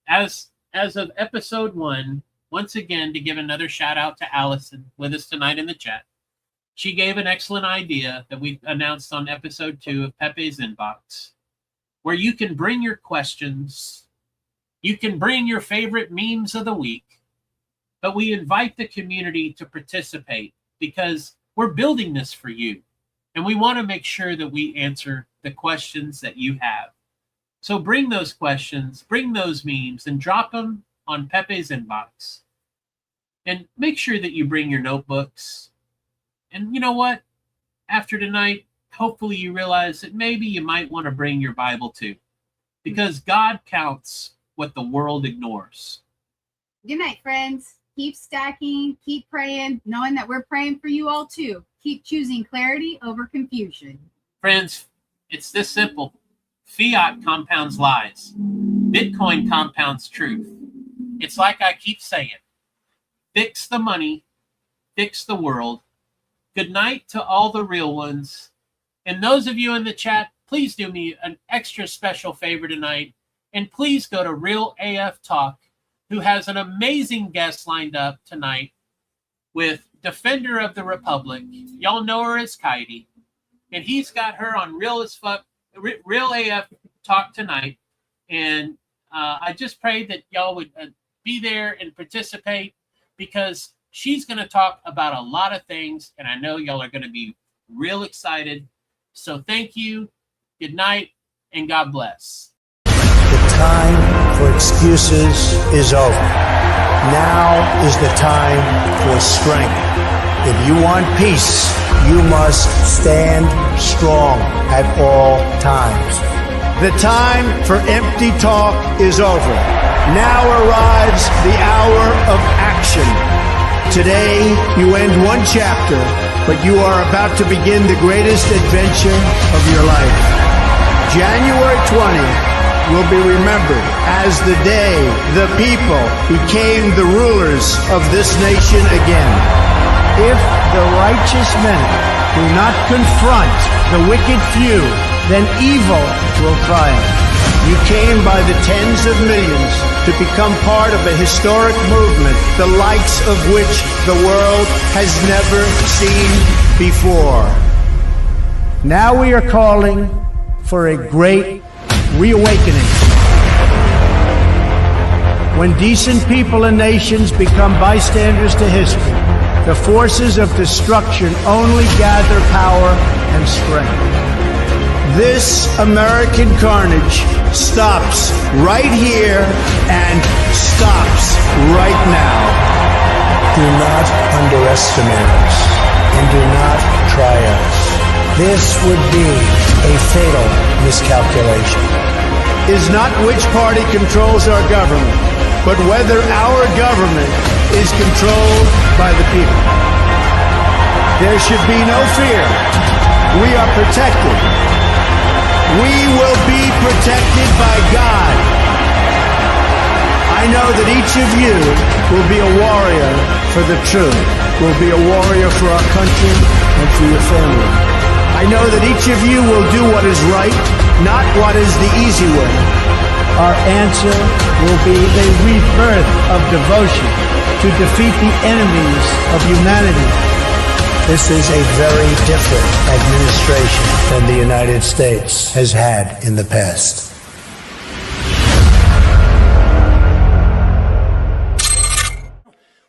as of episode 1, once again, to give another shout out to Allison with us tonight in the chat. She gave an excellent idea that we announced on episode 2 of PEPE's inbox, where you can bring your questions, you can bring your favorite memes of the week, but we invite the community to participate, because we're building this for you, and we want to make sure that we answer the questions that you have. So bring those questions, bring those memes, and drop them on PEPE's inbox. And make sure that you bring your notebooks. And you know what? After tonight, hopefully you realize that maybe you might want to bring your Bible too, because God counts what the world ignores. Good night, friends. Keep stacking, keep praying, knowing that we're praying for you all too. Keep choosing clarity over confusion. Friends, it's this simple. Fiat compounds lies. Bitcoin compounds truth. It's like I keep saying, fix the money, fix the world. Good night to all the real ones. And those of you in the chat, please do me an extra special favor tonight. And please go to Real AF Talk, who has an amazing guest lined up tonight. with Defender of the Republic. Y'all know her as Kaidi. And he's got her on Real AF Talk tonight. And I just pray that y'all would be there and participate, because she's going to talk about a lot of things. And I know y'all are going to be real excited. So thank you. Good night. And God bless. The time for excuses is over. Now is the time for strength. If you want peace, you must stand strong at all times. The time for empty talk is over. Now arrives the hour of action. Today, you end one chapter, but you are about to begin the greatest adventure of your life. January 20 will be remembered as the day the people became the rulers of this nation again. If the righteous many do not confront the wicked few, then evil will triumph. You came by the tens of millions to become part of a historic movement, the likes of which the world has never seen before. Now we are calling for a great reawakening. When decent people and nations become bystanders to history, the forces of destruction only gather power and strength. This American carnage stops right here and stops right now. Do not underestimate us and do not try us. This would be a fatal miscalculation. Is not which party controls our government, but whether our government is controlled by the people. There should be no fear. We are protected. We will be protected by God. I know that each of you will be a warrior for the truth, will be a warrior for our country and for your family. I know that each of you will do what is right, not what is the easy way. Our answer will be a rebirth of devotion to defeat the enemies of humanity. This is a very different administration than the United States has had in the past.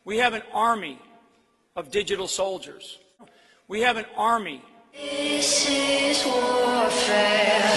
We have an army of digital soldiers. We have an army. This is warfare.